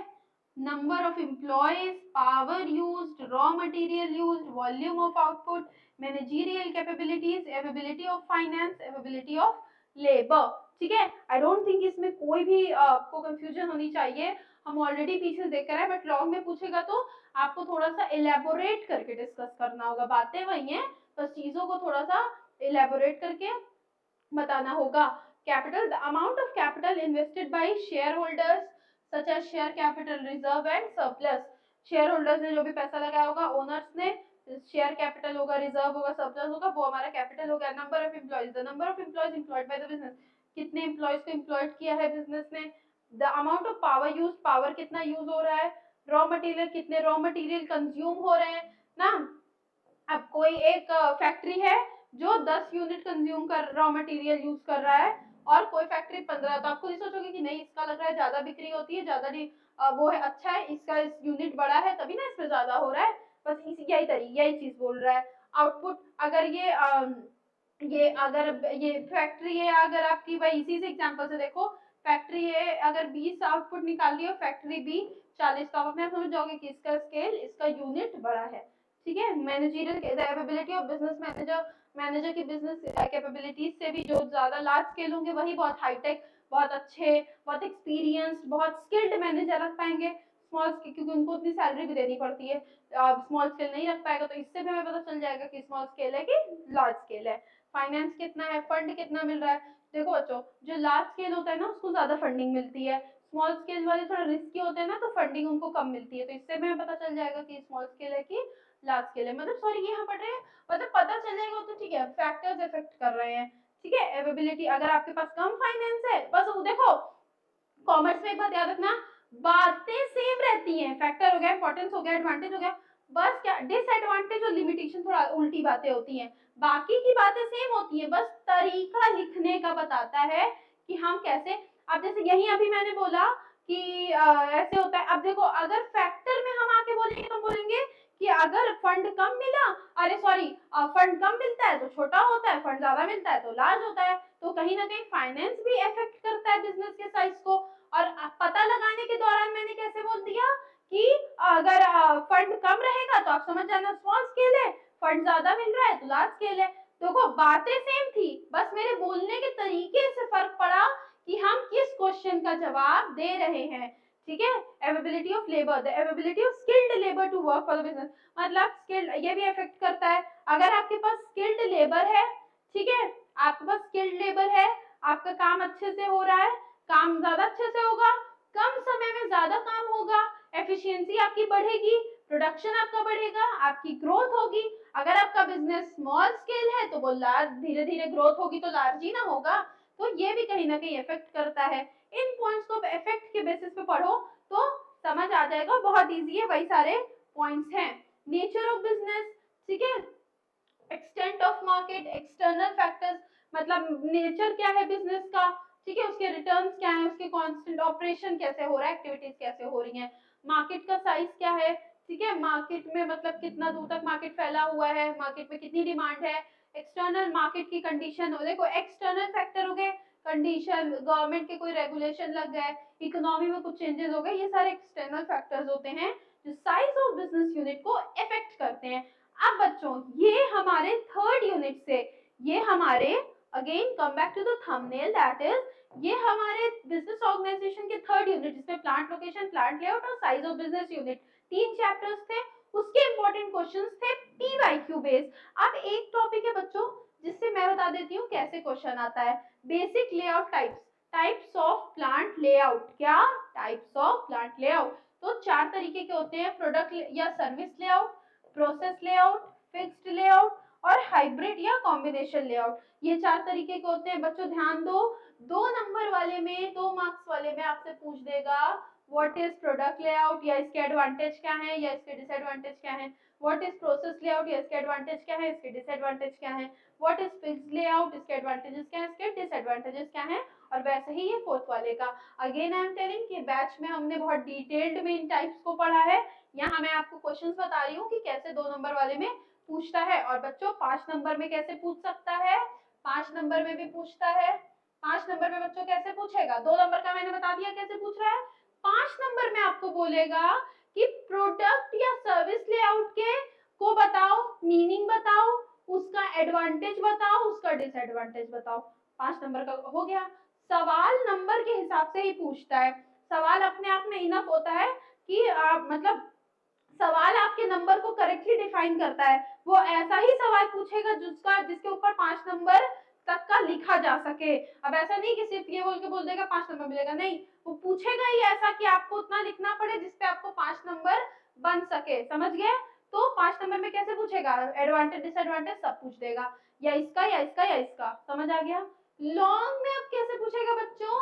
number of employees, power used, raw material used, volume of output, managerial capabilities, availability of finance, availability of labor। ठीक है, I don't think इसमें कोई भी आपको कंफ्यूजन होनी चाहिए, हम ऑलरेडी पीछे देख कर आए, बट लॉन्ग में पूछेगा तो आपको थोड़ा सा इलेबोरेट करके डिस्कस करना होगा, बातें वही हैं बस चीजों को थोड़ा सा इलेबोरेट करके बताना होगा। Capital, the amount of capital invested by shareholders such as share capital reserve and surplus, shareholders ने जो भी पैसा लगाया होगा, ओनर्स ने, शेयर कैपिटल होगा, रिजर्व होगा, सरप्लस होगा, वो हमारा कैपिटल हो गया। Number of employees, the number of employees employed by the business, कितने एम्प्लॉइज को एम्प्लॉयड किया है बिजनेस ने। The amount of power use, power कितना यूज हो रहा है। रॉ मटेरियल, कितने रॉ मटेरियल कंज्यूम हो रहे हैं ना। अब कोई एक फैक्ट्री है जो 10 यूनिट कंज्यूम कर रॉ मटेरियल यूज कर रहा है और कोई फैक्ट्री 15, तो आप खुद ही सोचोगे कि नहीं इसका लग रहा है ज्यादा बिक्री होती है, ज्यादा वो है अच्छा है, इसका इस यूनिट बड़ा है तभी ना इसमें ज्यादा हो रहा है, बस इसी यही चीज बोल रहा है। आउटपुट, अगर ये अगर ये फैक्ट्री है, अगर आपकी भाई इसी से एग्जांपल से देखो, फैक्ट्री है अगर 20 आउटपुट निकाल रही है, फैक्ट्री बी 40, तो आप अपने आप समझ जाओगे कि इसका स्केल, इसका यूनिट बड़ा है। ठीक है, managerial capability of business manager, manager की बिजनेस कैपेबिलिटीज से भी जो ज्यादा लार्ज स्केल होंगे वही बहुत हाईटेक, बहुत अच्छे, बहुत एक्सपीरियंस्ड, बहुत स्किल्ड मैनेजर रख पाएंगे। स्मॉल स्केल, क्योंकि उनको उतनी सैलरी भी देनी पड़ती है, स्मॉल स्केल नहीं रख पाएगा, तो इससे भी हमें पता चल जाएगा कि स्मॉल स्केल है कि लार्ज स्केल है। फाइनेंस कितना है, फंड कितना मिल रहा है। देखो बच्चों, जो लार्ज स्केल होता है ना उसको ज्यादा फंडिंग मिलती है, स्मॉल स्केल वाले थोड़ा रिस्की होते हैं ना तो फंडिंग उनको कम मिलती है, तो इससे भी हमें पता चल जाएगा कि स्मॉल स्केल है कि लार्ज स्केल है। मतलब सॉरी ये हम पढ़ रहे हैं, मतलब पता चल जाएगा तो ठीक है, फैक्टर्स इफेक्ट कर रहे हैं। ठीक है, अवेबिलिटी, अगर आपके पास कम फाइनेंस है, बस वो देखो कॉमर्स में एक बात याद रखना, बातें सेम रहती हैं, फैक्टर हो गया, इंपॉर्टेंस हो गया, एडवांटेज हो गया, बस क्या डिसएडवांटेज और लिमिटेशन थोड़ा उल्टी बातें होती हैं, बाकी की बातें सेम होती हैं, बस तरीका लिखने का बताता है कि हम कैसे। अब जैसे यही अभी मैंने बोला कि ऐसे होता है। अब देखो अगर फैक्टर में हम आके बोलेंगे तो बोलेंगे कि अगर फंड कम मिला, अरे सॉरी, फंड कम मिलता है तो छोटा होता है, फंड ज्यादा मिलता है तो लार्ज होता है। तो कहीं ना कहीं फाइनेंस भी इफेक्ट करता है बिजनेस के साइज को। और पता लगाने के दौरान मैंने कैसे बोल दिया कि अगर फंड कम रहेगा तो आप समझ जाना स्मॉल स्केल है, फंड ज्यादा मिल रहा है तो लार्ज स्केल है। देखो बातें सेम थी, बस मेरे बोलने के तरीके से फर्क पड़ा कि हम किस क्वेश्चन का जवाब दे रहे हैं। ठीक है, availability of labour, the availability of skilled labour to work for the business, मतलब स्किल्ड ये भी इफेक्ट करता है। अगर आपके पास स्किल्ड लेबर है, ठीक है, आपके पास स्किल्ड लेबर है, आपका काम अच्छे से हो रहा है, काम ज्यादा अच्छे से होगा, कम समय में ज्यादा काम होगा, एफिशिएंसी आपकी बढ़ेगी, प्रोडक्शन आपका बढ़ेगा, आपकी ग्रोथ होगी। अगर आपका बिजनेस स्मॉल स्केल है तो वो लार्ज, धीरे धीरे ग्रोथ होगी तो लार्ज ही ना होगा। तो ये भी कहीं ना कहीं इफेक्ट करता है। इन पॉइंट्स को इफेक्ट के बेसिस पे पढ़ो तो समझ आ जाएगा, बहुत इजी है, वही सारे पॉइंट्स हैं। नेचर ऑफ बिजनेस, ठीक है, extent of market, external factors, मतलब नेचर क्या है बिजनेस का, ठीक है, उसके रिटर्न्स क्या है, उसके कांस्टेंट ऑपरेशन कैसे हो रहा है, एक्टिविटीज कैसे हो रही हैं, मार्केट का साइज क्या है, ठीक है, मार्केट में मतलब कितना दूर तक मार्केट फैला हुआ है, मार्केट में कितनी डिमांड है, एक्सटर्नल मार्केट की कंडीशन हो, देखो एक्सटर्नल फैक्टर हो गए, कंडीशन, गवर्नमेंट के कोई रेगुलेशन लग गए, इकोनॉमी में कुछ चेंजेस हो गए, ये सारे एक्सटर्नल फैक्टर्स होते हैं जो साइज ऑफ बिजनेस यूनिट को इफेक्ट करते हैं। अब बच्चों ये हमारे थर्ड यूनिट से, ये हमारे again come back to the thumbnail, that is ये हमारे बिजनेस ऑर्गेनाइजेशन के थर्ड यूनिट जिसमें प्लांट लोकेशन, प्लांट लेआउट और साइज ऑफ बिजनेस यूनिट, तीन चैप्टर्स थे, उसके इंपॉर्टेंट क्वेश्चंस थे पीवाईक्यू बेस्ड। अब एक टॉपिक है बच्चों जिससे मैं बता देती हूँ कैसे क्वेश्चन आता है, basic layout types, types of plant layout, क्या टाइप्स ऑफ प्लांट लेआउट, तो चार तरीके के होते हैं, प्रोडक्ट या service layout, process layout, fixed layout और हाइब्रिड या कॉम्बिनेशन लेआउट, ये चार तरीके के होते हैं। बच्चों ध्यान दो, 2 नंबर वाले में, 2 मार्क्स वाले में आपसे पूछ देगा व्हाट इज प्रोडक्ट लेआउट, या इसके एडवांटेज क्या है या इसके डिसएडवांटेज क्या है, व्हाट इज प्रोसेस लेआउट, या इसके एडवांटेज क्या है इसके डिसएडवांटेज क्या है, व्हाट इज फिक्स्ड लेआउट, इसके एडवांटेजेस क्या है इसके डिसएडवांटेजेस क्या है। और वैसे ही ये फोर्थ वाले का, अगेन आई एम टेलिंग कि बैच में हमने बहुत डिटेल्ड में इन टाइप्स को पढ़ा है, यहाँ मैं आपको क्वेश्चंस बता रही हूँ कि कैसे 2 नंबर वाले में पूछता है। और बच्चों 5 नंबर में कैसे पूछ सकता है, 5 नंबर में भी पूछता है। 5 नंबर में बच्चों कैसे पूछेगा, 2 नंबर का मैंने बता दिया कैसे पूछ रहा है, 5 नंबर में आपको बोलेगा कि प्रोडक्ट या सर्विस लेआउट के को बताओ, मीनिंग बताओ, उसका एडवांटेज बताओ, उसका डिसएडवांटेज बताओ। 5 नंबर का हो गया। सवाल नंबर के हिसाब से ही पूछता है, सवाल अपने आप में इनफ होता है कि आप मतलब सवाल आपके नंबर को करेक्टली डिफाइन करता है, वो ऐसा ही सवाल पूछेगा जिसके ऊपर 5 नंबर तक का लिखा जा सके। अब ऐसा नहीं कि सिर्फ ये बोल के बोल देगा 5 नंबर मिलेगा, नहीं, वो पूछेगा ही ऐसा कि आपको उतना लिखना पड़े जिसपे आपको 5 नंबर बन सके, समझ गए। तो 5 नंबर में कैसे पूछेगा, एडवांटेज डिसएडवांटेज सब पूछ देगा, या इसका या इसका या इसका, समझ आ गया। लॉन्ग में अब कैसे पूछेगा बच्चों,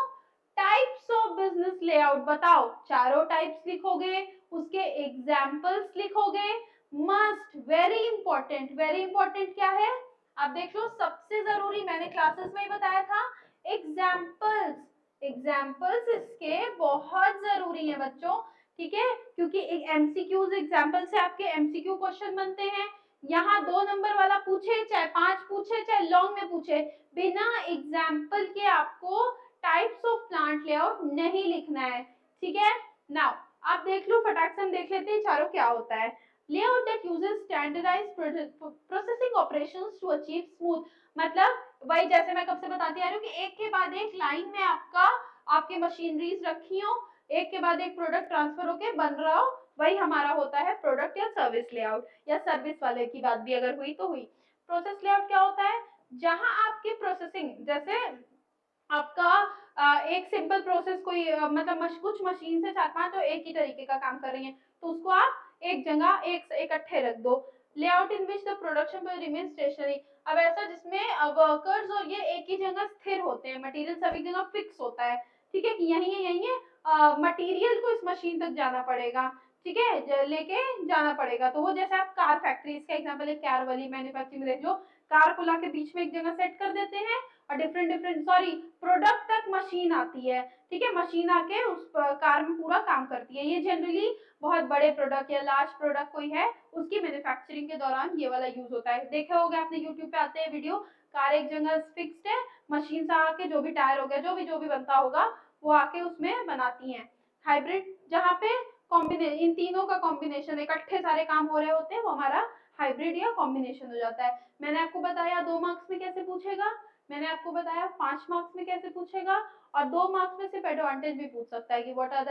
टाइप्स ऑफ बिजनेस लेआउट बताओ, चारों टाइप्स लिखोगे, उसके एग्जाम्पल्स लिखोगे, मस्ट, वेरी इंपॉर्टेंट क्या है, आप देख लो सबसे जरूरी, मैंने क्लासेस में ही बताया था, एग्जाम्पल्स, एग्जाम्पल्स इसके बहुत जरूरी है बच्चों, ठीक है, क्योंकि एक एमसीक्यूज एग्जाम्पल से आपके एमसीक्यू क्वेश्चन बनते हैं। यहाँ 2 नंबर वाला पूछे चाहे 5 पूछे चाहे लॉन्ग में पूछे, बिना एग्जाम्पल के आपको टाइप्स ऑफ प्लांट लेआउट नहीं लिखना है, ठीक है। नाउ आप देख लो, फटाक से हम देख लेते हैं चारों क्या होता है। Layout that uses standardized processing operations to achieve smooth, मतलब वही जैसे मैं कब से बताती आ रही हूँ कि एक के बाद एक लाइन में आपका आपके मशीनरीज रखी हो, एक के बाद एक प्रोडक्ट ट्रांसफर होके बन रहा हो, वही हमारा होता है प्रोडक्ट या सर्विस लेआउट, या सर्विस वाले की बात भी अगर हुई तो हुई। प्रोसेस लेआउट क्या होता है, जहां आपकी प्रोसेसिंग, जैसे आपका एक सिंपल प्रोसेस कोई मतलब कुछ मशीन से 4-5 जो एक ही तरीके का काम कर रही हैं, तो उसको आप एक जगह एक इकट्ठे रख दो। Layout in which the production will remain stationery, अब ऐसा जिसमें वर्कर्स और ये एक ही जगह स्थिर होते हैं, मटेरियल सभी जगह फिक्स होता है, ठीक है, कि यही है, मटेरियल को इस मशीन तक जाना पड़ेगा, ठीक है, लेके जाना पड़ेगा। तो वो जैसे आप कार फैक्ट्री, इसका एग्जांपल है कार वाली मैन्युफैक्चरिंग में, जो कार को लाके बीच में एक जगह सेट कर देते हैं और डिफरेंट सॉरी प्रोडक्ट तक मशीन आती है, ठीक है, मशीन आके उस कार में पूरा काम करती है। ये जनरली बहुत बड़े प्रोडक्ट या लार्ज प्रोडक्ट कोई है उसकी मैन्युफैक्चरिंग के दौरान ये वाला यूज होता है। देखे होगे आपने यूट्यूब पे आते हैं वीडियो, कार एक जगह फिक्स्ड है, मशीन से आके जो भी टायर हो गया, जो भी बनता होगा वो आके उसमें बनाती हैं। हाइब्रिड जहाँ पे कॉम्बिनेशन, इन तीनों का कॉम्बिनेशन, इकट्ठे सारे काम हो रहे होते हैं, वो हमारा हाइब्रिड या कॉम्बिनेशन हो जाता है। मैंने आपको बताया 2 मार्क्स में कैसे पूछेगा, मैंने आपको बताया 5 मार्क्स में कैसे पूछेगा, और 2 मार्क्स में सिर्फ एडवांटेज भी पूछ सकता है कि what are the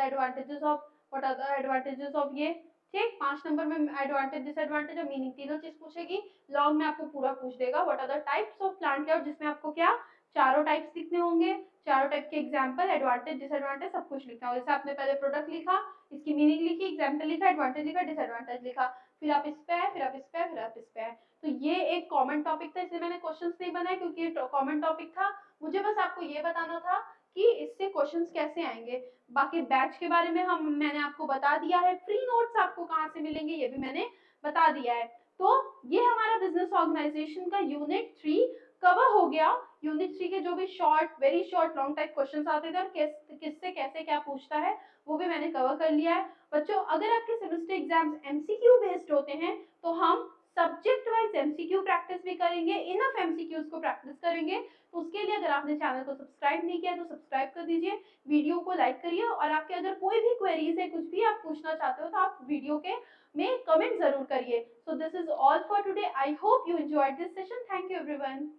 advantages of ये, ठीक। 5 नंबर में एडवांटेज डिसएडवांटेज और मीनिंग तीनों चीज पूछेगी। लॉन्ग में आपको पूरा पूछ देगा what are the types of plant layout, जिसमें आपको क्या चारों टाइप्स लिखने होंगे, चारों टाइप के एग्जाम्पल, एडवांटेज डिसएडवांटेज सब कुछ लिखना होगा। जैसे आपने पहले प्रोडक्ट लिखा, इसकी मीनिंग लिखी, एग्जाम्पल लिखा, एडवांटेज लिखा, डिसएडवांटेज लिखा, फिर आप इस पे आए, फिर आप इस पे आए, फिर आप इस पे आए। तो ये एक कॉमन टॉपिक था, इसलिए मैंने क्वेश्चंस नहीं बनाए क्योंकि ये कॉमन टॉपिक था। मुझे बस आपको ये बताना था कि इससे क्वेश्चंस कैसे आएंगे। बाकी बैच के बारे में मैंने आपको बता दिया है, फ्री नोट्स आपको कहाँ से मिलेंगे ये भी मैंने बता दिया है। तो ये हमारा बिजनेस ऑर्गेनाइजेशन का यूनिट 3 कवर हो गया। यूनिट 3 के जो भी short, very short, long type questions आते थे और किससे कैसे क्या पूछता है वो भी मैंने कवर कर लिया है। बच्चों अगर आपके सेमेस्टर एग्जाम्स एमसीक्यू बेस्ड होते हैं तो हम सब्जेक्ट वाइज एमसीक्यू प्रैक्टिस भी करेंगे, इनफ एमसीक्यूज को प्रैक्टिस करेंगे। तो उसके लिए अगर आपने चैनल को सब्सक्राइब नहीं किया तो सब्सक्राइब कर दीजिए, वीडियो को लाइक करिए, और आपके अगर कोई भी क्वेरीज है, कुछ भी आप पूछना चाहते हो तो आप वीडियो के में कमेंट जरूर करिए। So this is all for today. I hope you enjoyed this session. Thank you everyone.